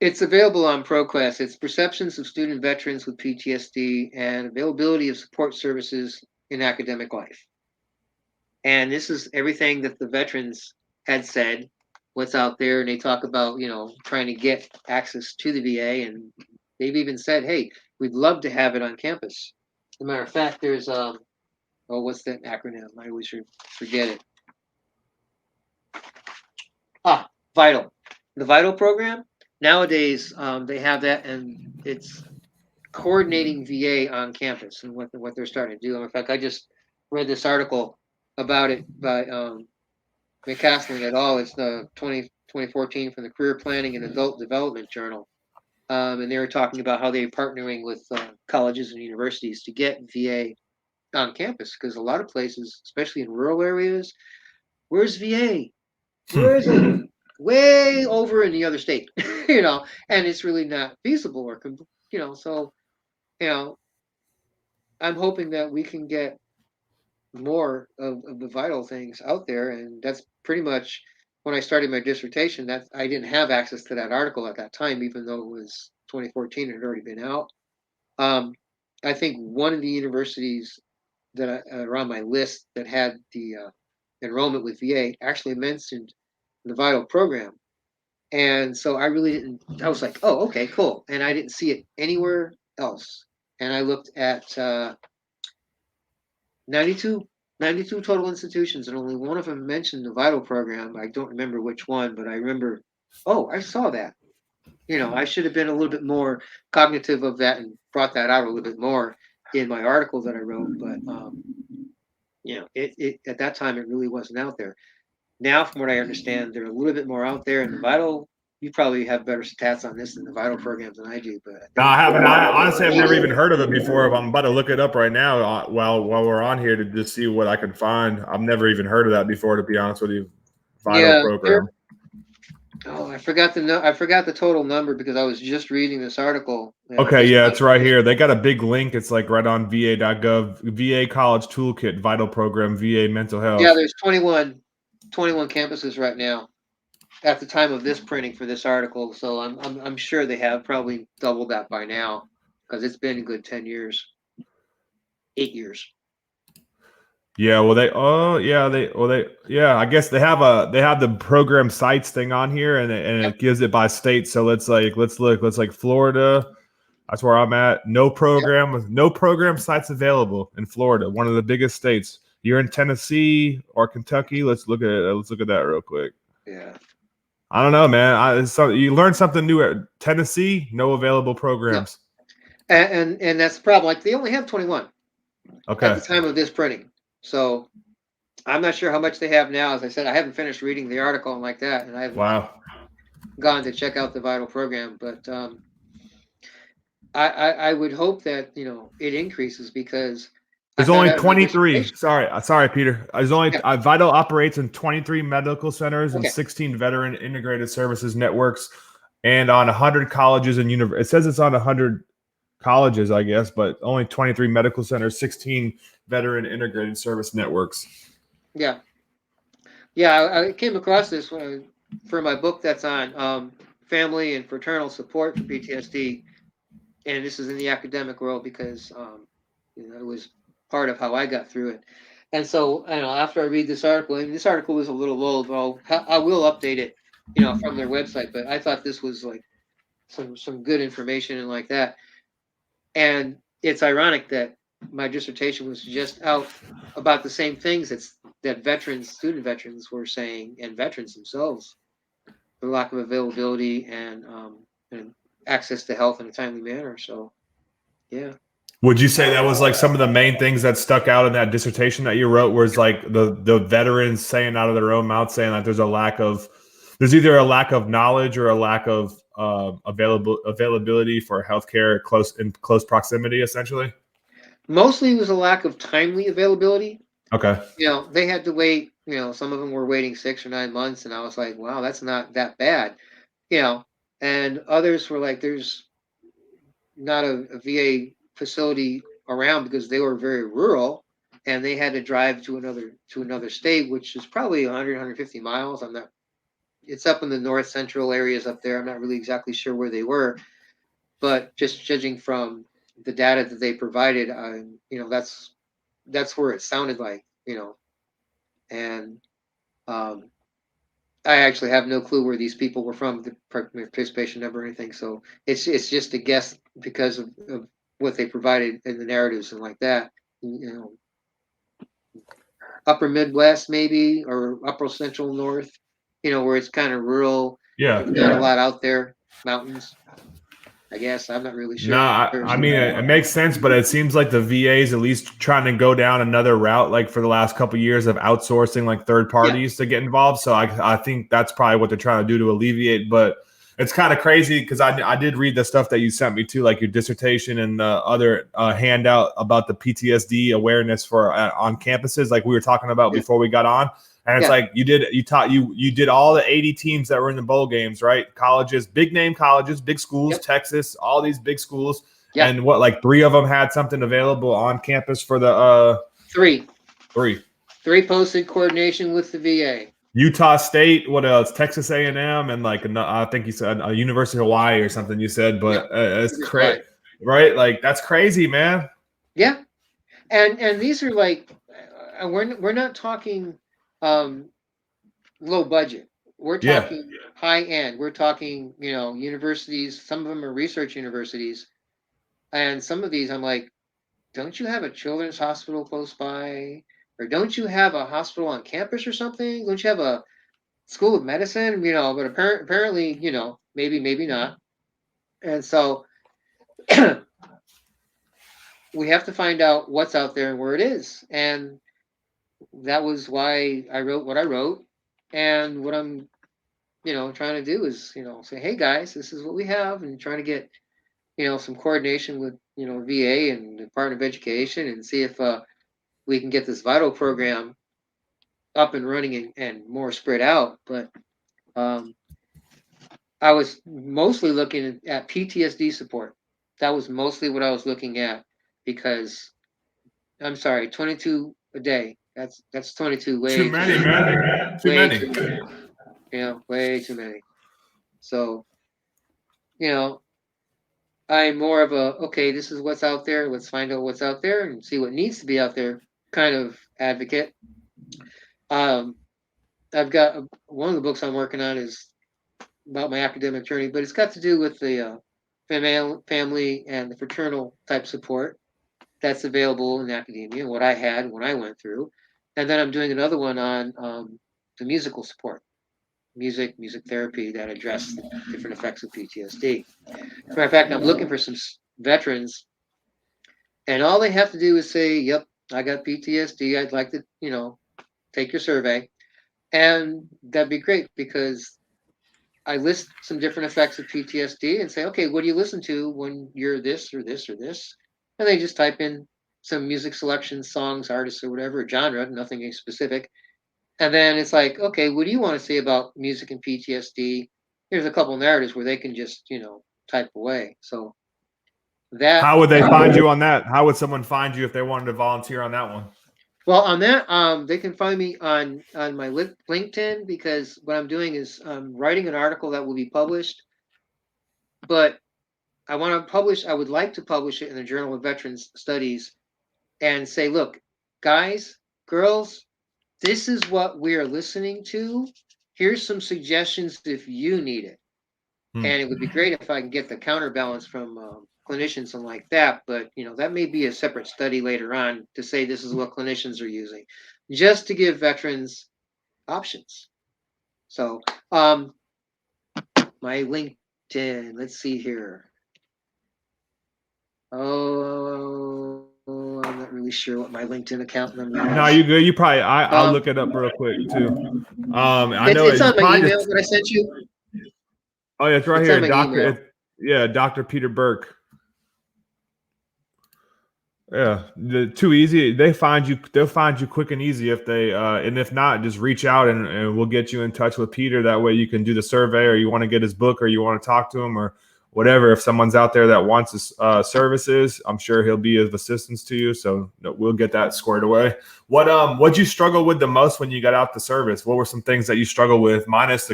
it's available on ProQuest. It's perceptions of student veterans with PTSD and availability of support services in academic life. And this is everything that the veterans had said, what's out there. And they talk about, trying to get access to the VA. And they've even said, hey, we'd love to have it on campus. As a matter of fact, there's, what's that acronym? I always forget it. VITAL. The VITAL program. Nowadays, they have that, and it's coordinating VA on campus and what they're starting to do. And in fact, I just read this article about it by McCaslin et al. It's the 2014 from the Career Planning and Adult Development Journal. And they were talking about how they're partnering with colleges and universities to get VA on campus because a lot of places, especially in rural areas, where's VA? Where is it? Way over in the other state, and it's really not feasible or, so, I'm hoping that we can get more of the vital things out there. And that's pretty much when I started my dissertation that I didn't have access to that article at that time, even though it was 2014 and it had already been out. I think one of the universities that are on my list that had the enrollment with VA actually mentioned the vital program. And so I really didn't, I was like, oh, okay, cool. And I didn't see it anywhere else. And I looked at 92 total institutions, and only one of them mentioned the vital program. I don't remember which one, but I remember, oh, I saw that. I should have been a little bit more cognitive of that and brought that out a little bit more in my article that I wrote. But it at that time it really wasn't out there. Now, from what I understand, they're a little bit more out there. And the vital, you probably have better stats on this than the vital programs than I do. But No, I haven't. I honestly have never even heard of it before. I'm about to look it up right now while we're on here to just see what I can find. I've never even heard of that before, to be honest with you. Vital program. I forgot the total number because I was just reading this article. Okay, yeah, it's right here. They got a big link. It's like right on va.gov. VA College Toolkit, Vital Program, VA Mental Health. Yeah, there's 21 campuses right now at the time of this printing for this article. So I'm sure they have probably doubled that by now because it's been a good 10 years, 8 years. Yeah, well, I guess they have the program sites thing on here, and it gives it by state. So let's look, Florida. That's where I'm at. No program sites available in Florida, one of the biggest states. You're in Tennessee or Kentucky. Let's look at that real quick. Yeah. I don't know, man. You learn something new at Tennessee. No available programs. No. And that's the problem. Like they only have 21. Okay. At the time of this printing. So I'm not sure how much they have now. As I said, I haven't finished reading the article and like that, and I haven't gone to check out the vital program. But I would hope that it increases because there's only 23. Sorry, Peter. There's only Vital operates in 23 medical centers and 16 veteran integrated services networks, and on 100 colleges and universities. It says it's on 100 colleges, I guess, but only 23 medical centers, 16 veteran integrated service networks. Yeah. I came across this for my book that's on family and fraternal support for PTSD, and this is in the academic world because it was part of how I got through it. And so, after I read this article, and this article is a little old, well, I will update it, from their website. But I thought this was like some good information and like that. And it's ironic that my dissertation was just out about the same things that student veterans were saying, and veterans themselves, the lack of availability and access to health in a timely manner. So, yeah. Would you say that was like some of the main things that stuck out in that dissertation that you wrote, was like the veterans saying out of their own mouth, saying that there's either a lack of knowledge or a lack of availability for healthcare in close proximity, essentially? Mostly it was a lack of timely availability. Okay. They had to wait, some of them were waiting 6 or 9 months, and I was like, wow, that's not that bad. And others were like, there's not a VA facility around because they were very rural, and they had to drive to another state, which is probably 100, 150 miles. It's up in the north central areas up there. I'm not really exactly sure where they were, but just judging from the data that they provided, that's where it sounded like, and I actually have no clue where these people were from, the participation number or anything. So it's just a guess because of what they provided in the narratives and like that. Upper Midwest maybe, or upper central north, where it's kind of rural. Yeah. There's not a lot out there, mountains. I guess I'm not really sure. No, I mean it makes sense, but it seems like the VA is at least trying to go down another route, like for the last couple of years of outsourcing like third parties to get involved. So I think that's probably what they're trying to do to alleviate. But it's kind of crazy because I did read the stuff that you sent me too, like your dissertation and the other handout about the PTSD awareness for on campuses, like we were talking about before we got on. And it's like you did all the 80 teams that were in the bowl games, right? Colleges, big name colleges, big schools, Texas, all these big schools. And what, like 3 of them had something available on campus for the Three 3 posted coordination with the VA. Utah State, what else? Texas A&M, and like I think you said University of Hawaii or something. You said, but it's crazy, right? Like that's crazy, man. Yeah, and these are like we're not talking low budget. We're talking high end. We're talking universities. Some of them are research universities, and some of these I'm like, don't you have a children's hospital close by? Or don't you have a hospital on campus or something? Don't you have a school of medicine? But apparently, maybe not. And so we have to find out what's out there and where it is. And that was why I wrote what I wrote. And what I'm, trying to do is, say, hey guys, this is what we have, and trying to get, some coordination with, VA and Department of Education, and see if we can get this vital program up and running and more spread out. But I was mostly looking at PTSD support. That was mostly what I was looking at, because I'm sorry, 22 a day. That's 22 way too many, man. Too many. Way too many. So, I'm more of a, okay, this is what's out there. Let's find out what's out there and see what needs to be out there kind of advocate. I've got one of the books I'm working on is about my academic journey, but it's got to do with the family and the fraternal type support that's available in academia, what I had when I went through. And then I'm doing another one on the musical support, music therapy that address different effects of PTSD. As a matter of fact, I'm looking for some veterans, and all they have to do is say, yep, I got PTSD. I'd like to, take your survey. And that'd be great, because I list some different effects of PTSD and say, okay, what do you listen to when you're this or this or this? And they just type in some music selection, songs, artists, or whatever, genre, nothing specific. And then it's like, okay, what do you want to say about music and PTSD? Here's a couple narratives where they can just, type away. So that. How would they find you on that? How would someone find you if they wanted to volunteer on that one? Well, on that, they can find me on my LinkedIn, because what I'm doing is writing an article that will be published but I would like to publish it in the Journal of Veterans Studies and say, look, guys, girls, this is what we are listening to. Here's some suggestions if you need it. And it would be great if I can get the counterbalance from clinicians and like that. But, that may be a separate study later on to say this is what clinicians are using, just to give veterans options. So my LinkedIn, let's see here. Oh, I'm not really sure what my LinkedIn account number is. No, you good. You probably I'll look it up real quick too. I know it's on my email just, that I sent you. Oh, yeah, it's right It's here, on my email. Dr. Peter Burke. Yeah, too easy. They'll find you quick and easy if they and if not, just reach out and we'll get you in touch with Peter. That way you can do the survey, or you want to get his book, or you want to talk to him, or whatever. If someone's out there that wants his services, I'm sure he'll be of assistance to you. So we'll get that squared away. What'd you struggle with the most when you got out the service? What were some things that you struggled with, minus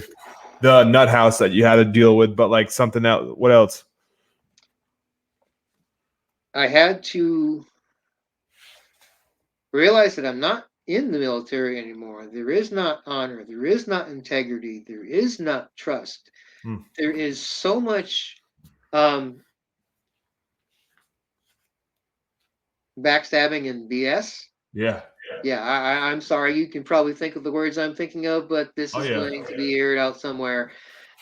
the nut house that you had to deal with, but like something else? What else? I had to realize that I'm not in the military anymore. There is not honor. There is not integrity. There is not trust. There is so much backstabbing and BS. Yeah. Yeah, I'm sorry. You can probably think of the words I'm thinking of, but this is going to be aired out somewhere.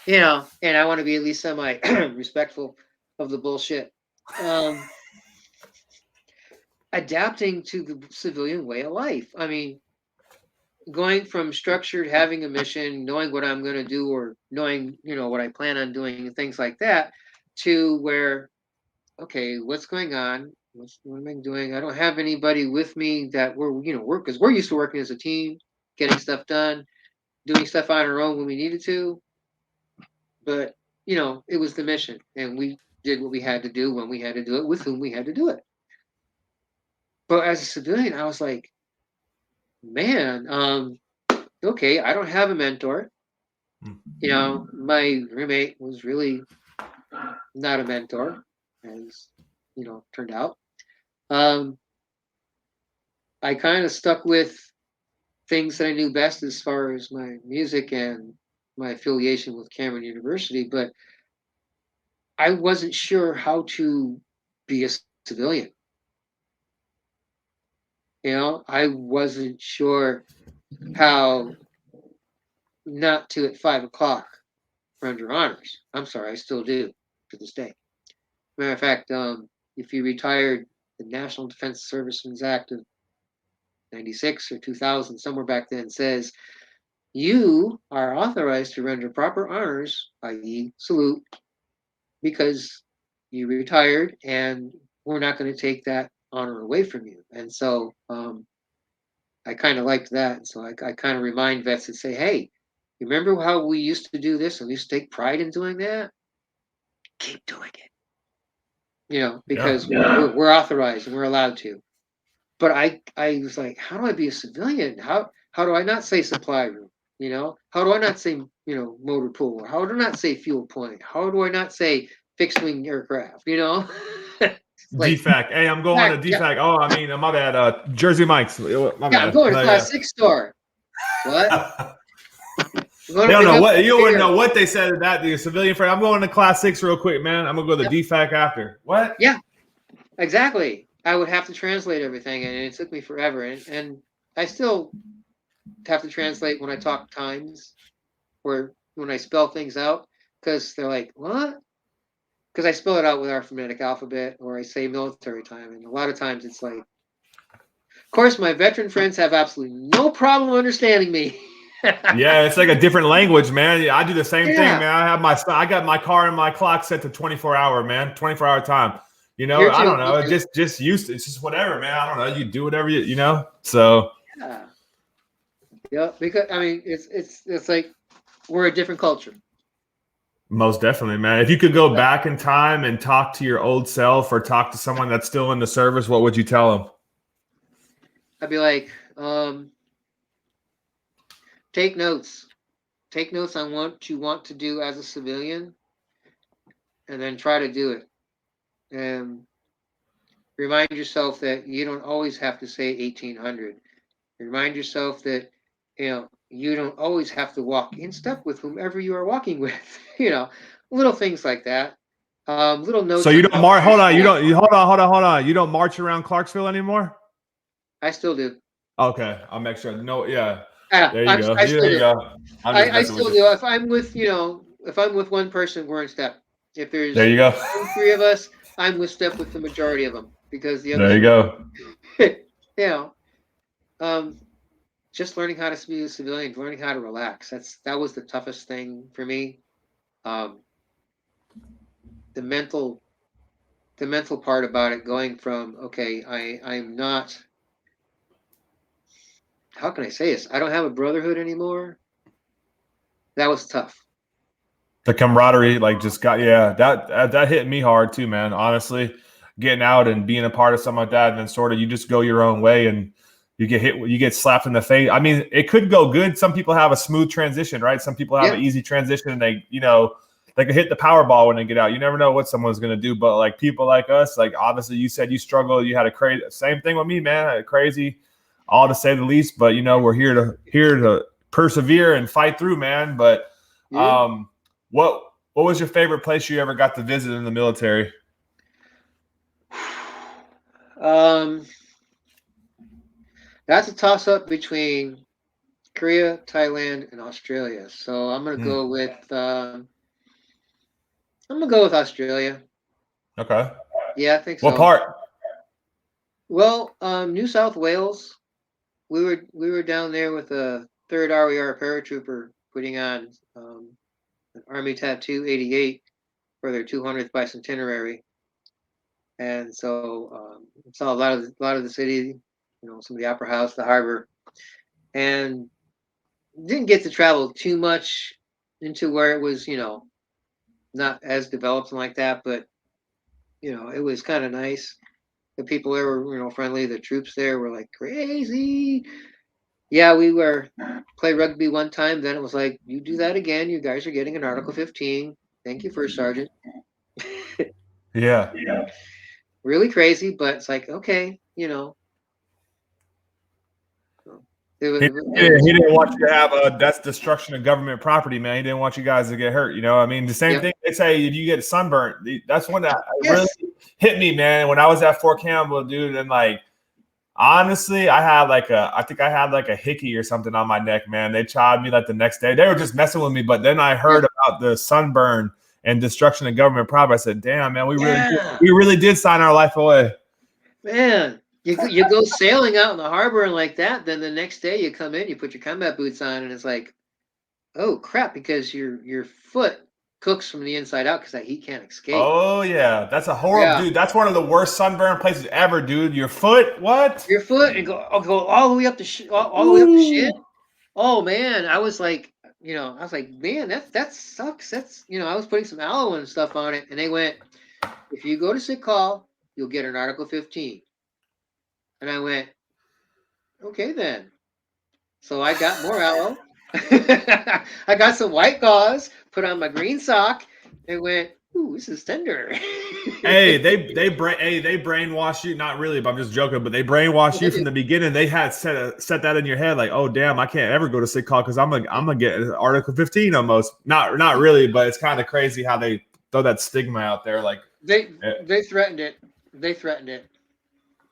And I want to be at least semi respectful of the bullshit. Adapting to the civilian way of life. I mean, going from structured, having a mission, knowing what I'm going to do, or knowing, what I plan on doing and things like that, to where, okay, what's going on? What am I doing? I don't have anybody with me that because we're used to working as a team, getting stuff done, doing stuff on our own when we needed to. But, it was the mission, and we did what we had to do when we had to do it with whom we had to do it. But as a civilian, I was like, man, okay, I don't have a mentor. My roommate was really not a mentor, as turned out. I kind of stuck with things that I knew best as far as my music and my affiliation with Cameron University, but I wasn't sure how to be a civilian. I wasn't sure how not to at 5 o'clock render honors. I'm sorry, I still do to this day. Matter of fact, if you retired, the National Defense Servicemen's Act of 96 or 2000, somewhere back then, says you are authorized to render proper honors, i.e., salute, because you retired and we're not going to take that honor away from you. And so I kind of liked that. So I kind of remind vets and say, hey, you remember how we used to do this and we used to take pride in doing that? Keep doing it. Because we're authorized and we're allowed to. But I was like, how do I be a civilian? How do I not say supply room? How do I not say, motor pool? How do I not say fuel point? How do I not say fixed wing aircraft? Like DFAC. Hey, I'm going to DFAC. Yeah. Oh, I mean, my bad. Jersey Mike's. My bad. I'm going to Class 6 store. What? They don't know what you wouldn't know what they said that the civilian friend. I'm going to Class 6 real quick, man. I'm gonna go to the DFAC after. What? Yeah, exactly. I would have to translate everything, and it took me forever. And I still have to translate when I talk times, or when I spell things out, because they're like, what? Because I spell it out with our phonetic alphabet, or I say military time, and a lot of times it's like, of course, my veteran friends have absolutely no problem understanding me. Yeah, it's like a different language, man. I do the same thing, man. I got my car and my clock set to 24-hour, man, 24-hour time. I don't know. It's just whatever, man. I don't know. You do whatever you So yeah, because I mean, it's like we're a different culture. Most definitely, man. If you could go back in time and talk to your old self, or talk to someone that's still in the service, what would you tell them? I'd be like, take notes. Take notes on what you want to do as a civilian. and then try to do it. And remind yourself that you don't always have to say 1800. Remind yourself that you don't always have to walk in step with whomever you are walking with. Little things like that. Little So notes you on don't how. march. Hold on. Hold on. You don't march around Clarksville anymore. I still do. Okay, I'll make sure. No, yeah. Yeah, There you go. I There still you do. go. I'm just I messing with still you. do. If I'm with one person, we're in step. If There there's you go. 3 of us, I'm with step with the majority of them because the There others you are. go. you know, um, just learning how to be a civilian, learning how to relax. That was the toughest thing for me. Um, the mental part about it, going from okay, I'm not. How can I say this? I don't have a brotherhood anymore. That was tough. The camaraderie, like, just got that hit me hard too, man. Honestly, getting out and being a part of something like that, and then sort of you just go your own way and you get slapped in the face. I mean, it could go good. Some people have a smooth transition, right? Some people have Yeah. an easy transition, and they could hit the Powerball when they get out. You never know what someone's gonna do, but like people like us, like obviously you said you struggled. You had a crazy same thing with me, man. I had crazy, all to say the least. But we're here to persevere and fight through, man. But Yeah. what was your favorite place you ever got to visit in the military? Um, that's a toss up between Korea, Thailand, and Australia. So I'm gonna go with Australia. Okay. Yeah, I think What so. part? Well, New South Wales. We were down there with a third RER paratrooper putting on an Army Tattoo 88 for their 200th bicentenary, and so saw a lot of the city, some of the Opera House, the harbor, and didn't get to travel too much into where it was, not as developed and like that, but it was kind of nice. The people there were, friendly. The troops there were like crazy. Yeah, we were play rugby one time. Then it was like, you do that again, you guys are getting an Article 15. Thank you, First Sergeant. Yeah. Really crazy, but it's like, okay, He, it he was, didn't want you to have that's destruction of government property, man. He didn't want you guys to get hurt. I mean, the same yep, thing. They say if you get sunburnt, that's when that really yes, hit me, man. When I was at Fort Campbell, dude, and like honestly, I think I had like a hickey or something on my neck, man. They chawed me like the next day. They were just messing with me, but then I yeah, heard about the sunburn and destruction of government property. I said, "Damn, man, yeah, we really did sign our life away." man. You go sailing out in the harbor and like that. Then the next day you come in, you put your combat boots on, and it's like, oh crap, because your foot cooks from the inside out because that heat can't escape. Oh yeah, that's a horrible, Yeah, dude. That's one of the worst sunburn places ever, dude. Your foot, what? your foot and go all the way up to all the way up to shin. Ooh. Oh man, I was like, man, that sucks. I was putting some aloe and stuff on it, and they went, if you go to sick call, you'll get an Article 15. And I went, okay then. So I got more aloe. I got some white gauze, put on my green sock, and went, ooh, this is tender. Hey, they brainwash you. Not really, but I'm just joking. But they brainwash you from the beginning. They had set that in your head, like, oh damn, I can't ever go to sick call because I'm gonna get Article 15 almost. Not really, but it's kind of crazy how they throw that stigma out there. Like They threatened it. They threatened it.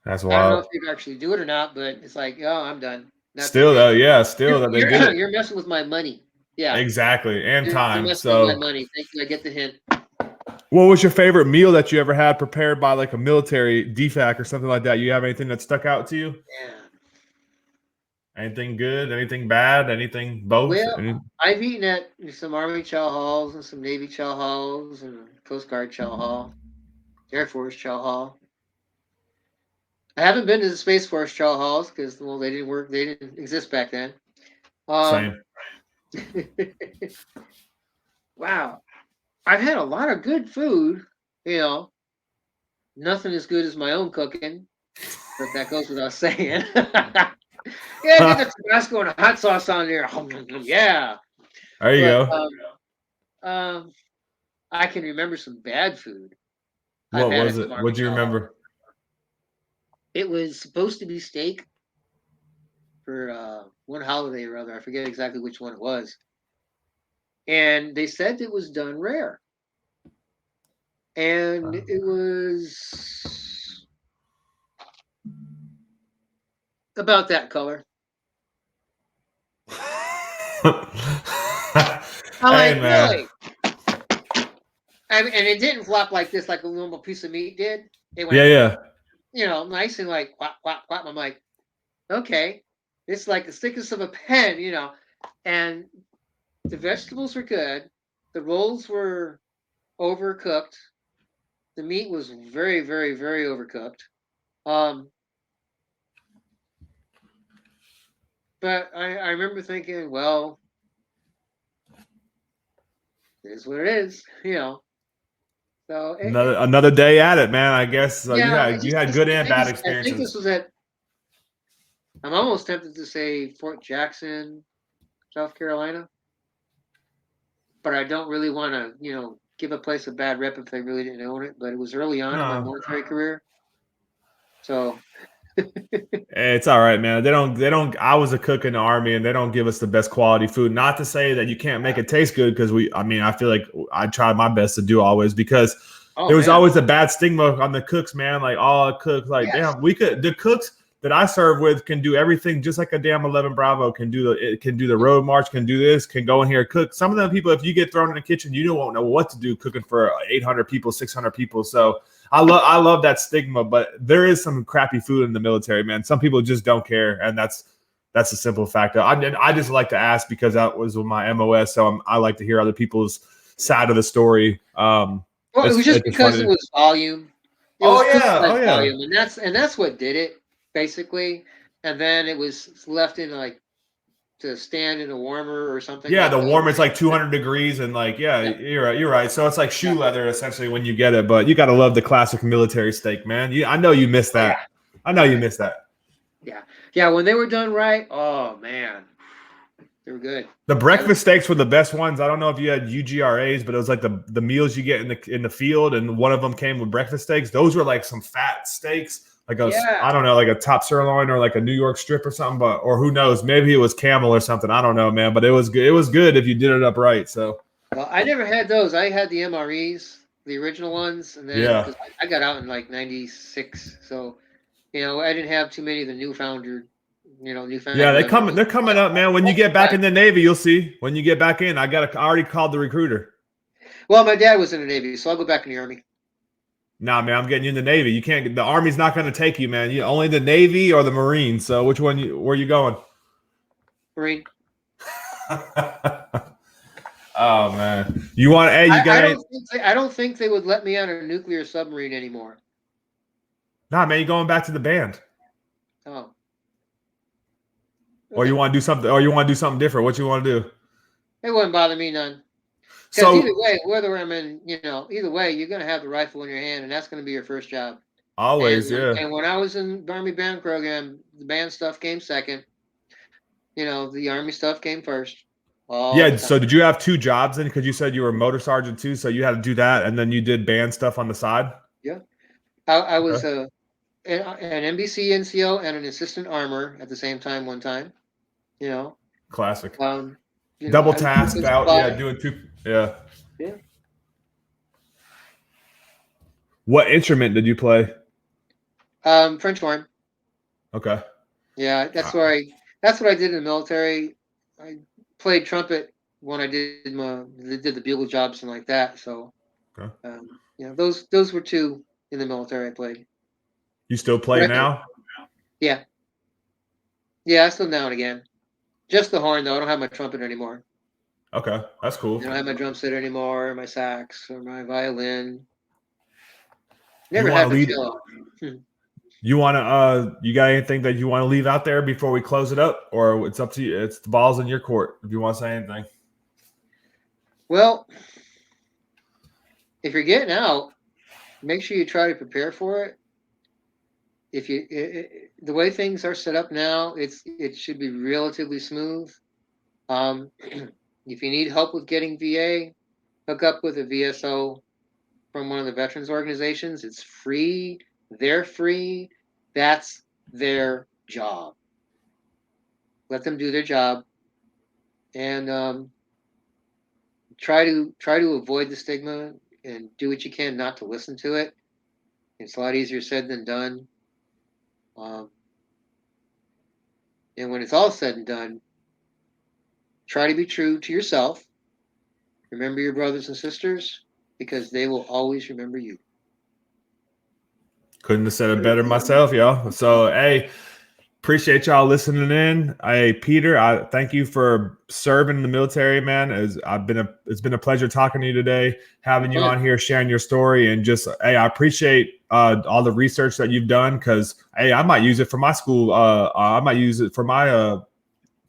that's I don't know if wild. they'd actually do it or not, but it's like, oh, I'm done. That's Still okay. though, yeah, still that they did it You're messing with my money. Yeah, exactly and you're time. messing with my So, money. Thank you. I get the hint. what was your favorite meal that you ever had prepared by like a military DFAC or something like that? You have anything that stuck out to you? Yeah. Anything good? Anything bad? Anything both? Well, I've eaten at some Army chow halls and some Navy chow halls and Coast Guard chow hall, Air Force chow hall. I haven't been to the Space Force chow halls because they didn't work. They didn't exist back then. Um, Same. wow, I've had a lot of good food. You know, nothing as good as my own cooking, but that goes without saying. Yeah, get the Tabasco and a hot sauce on there. Yeah, There you but go. um, I can remember some bad food I've What had was at the it? Army What do you Now. remember? It was supposed to be steak for one holiday or other. I forget exactly which one it was. And they said it was done rare. And it was about that color. I'm Hey, like, man. really? I mean, and it didn't flop like this, like a normal piece of meat did. It Yeah, went, yeah. nice and like quap, quap, quap. I'm like, okay, it's like the thickness of a pen. And the vegetables were good. The rolls were overcooked. The meat was very, very, very overcooked. Um, but I remember thinking, well, it is what it is. So Another day at it, man. I guess so. You yeah, had you had good and bad I think this experiences. was at. I'm almost tempted to say Fort Jackson, South Carolina, but I don't really want to, give a place a bad rep if they really didn't own it. But it was early on in my No, military career, so it's all right, man. They don't. I was a cook in the army, and they don't give us the best quality food. Not to say that you can't make it taste good, because I mean, I feel like I try my best to do always, because oh there was man, always a bad stigma on the cooks, man. Like all cooks, like yes, damn, the cooks that I serve with can do everything just like a damn 11 Bravo can do the road march, can do this, can go in here cook. Some of them people, if you get thrown in the kitchen, you won't know what to do cooking for 800 people, 600 people. So I love that stigma, but there is some crappy food in the military, man. Some people just don't care, and that's a simple fact. I just like to ask because that was my MOS, so I like to hear other people's side of the story. well, it was just It's just because it funny. was volume. It Oh was cooked yeah, by oh yeah. volume, and that's what did it basically. And then it was left in like to stand in a warmer or something Yeah, like the that. warm is like 200 degrees, and like, yeah, Yeah, you're right. You're right. So it's like yeah, shoe leather essentially when you get it, but you got to love the classic military steak, man. I know you miss oh yeah, that. I know you miss that. yeah, yeah. When they were done right, oh man, they were good. The I breakfast steaks were the best ones. I don't know if you had UGRAs, but it was like the meals you get in the field, and one of them came with breakfast steaks. Those were like some fat steaks, like yeah. I don't know, like a top sirloin or like a New York strip or something, but or who knows, maybe it was camel or something. I don't know, man, but it was good. It was good if you did it up right. So Well, I never had those. I had the MREs, the original ones, and then yeah. because I got out in like '96, so I didn't have too many of the Yeah, newfangled they're MREs. coming up, man. When you get back in the Navy, you'll see. When you get back in, I already called the recruiter. Well, my dad was in the Navy, so I'll go back in the Army. Nah, man, I'm getting you in the Navy. You can't. The Army's not going to take you, man. You only the Navy or the Marines. So which one? Where you going? Marine. Oh man, you want? Hey, you got? I don't think they would let me on a nuclear submarine anymore. Nah, man, you going back to the band, Oh, or you okay. want to do something, or you want to do something different? What you want to do? It wouldn't bother me none. Because either So way, whether I'm in, either way, you're going to have the rifle in your hand, and that's going to be your first job. And always, yeah, when I was in the Army band program, the band stuff came second. The Army stuff came first, all yeah. the So time. did you have two jobs then? Because you said you were a motor sergeant too, so you had to do that, and then you did band stuff on the side. Yeah, I was Okay, an NBC NCO and an assistant armor at the same time. One time, you know, classic. um, Double I was tasked out, yeah, supply. doing two. Yeah. Yeah, What instrument did you play? French horn. Okay. Yeah, Uh, that's what I did in the military. I played trumpet when I did the bugle jobs and like that. So, okay. those were two in the military I played. You still But play now? yeah, yeah, I still now and again. Just the horn though. I don't have my trumpet anymore. Okay, that's I cool. don't have my drum set anymore, or my sax, or my violin. You Never want had to my lead? cello. You want to? You got anything that you want to leave out there before we close it up, or it's up to you? It's the balls in your court. If you want to say anything. Well, if you're getting out, make sure you try to prepare for it. If you the way things are set up now, it should be relatively smooth. If you need help with getting VA, hook up with a VSO from one of the veterans organizations. It's free. They're free. That's their job. Let them do their job, and try to avoid the stigma and do what you can not to listen to it. It's a lot easier said than done. And when it's all said and done, try to be true to yourself. Remember your brothers and sisters, because they will always remember you. Couldn't have said it better myself, y'all. So, hey, appreciate y'all listening in. Hey, Peter, I thank you for serving in the military, man. It's been a pleasure talking to you today, having you on here, sharing your story, and just, hey, I appreciate all the research that you've done, because, hey, I might use it for my school. I might use it for my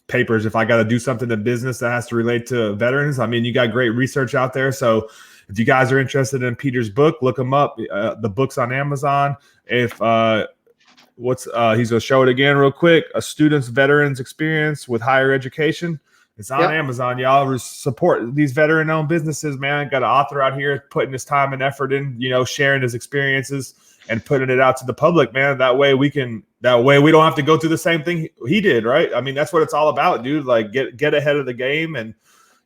papers if I got to do something in business that has to relate to veterans. I mean, you got great research out there. So if you guys are interested in Peter's book, look him up. The book's on Amazon. If he's gonna show it again real quick. A student's veterans experience with higher education. It's on Amazon, y'all. Support these veteran-owned businesses, man. Got an author out here putting his time and effort in, sharing his experiences and putting it out to the public, man. That way we don't have to go through the same thing he did, right? I mean, that's what it's all about, dude. Like get ahead of the game. And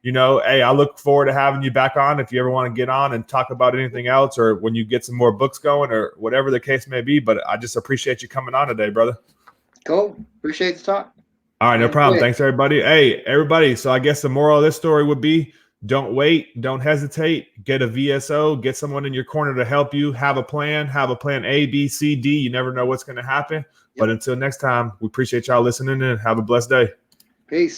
hey, I look forward to having you back on if you ever want to get on and talk about anything else, or when you get some more books going, or whatever the case may be. But I just appreciate you coming on today, brother. Cool. Appreciate the talk. All right, no problem. Thanks, everybody. Hey, everybody. So I guess the moral of this story would be, don't wait. Don't hesitate. Get a VSO. Get someone in your corner to help you. Have a plan. Have a plan A, B, C, D. You never know what's going to happen. But until next time, we appreciate y'all listening, and have a blessed day. Peace.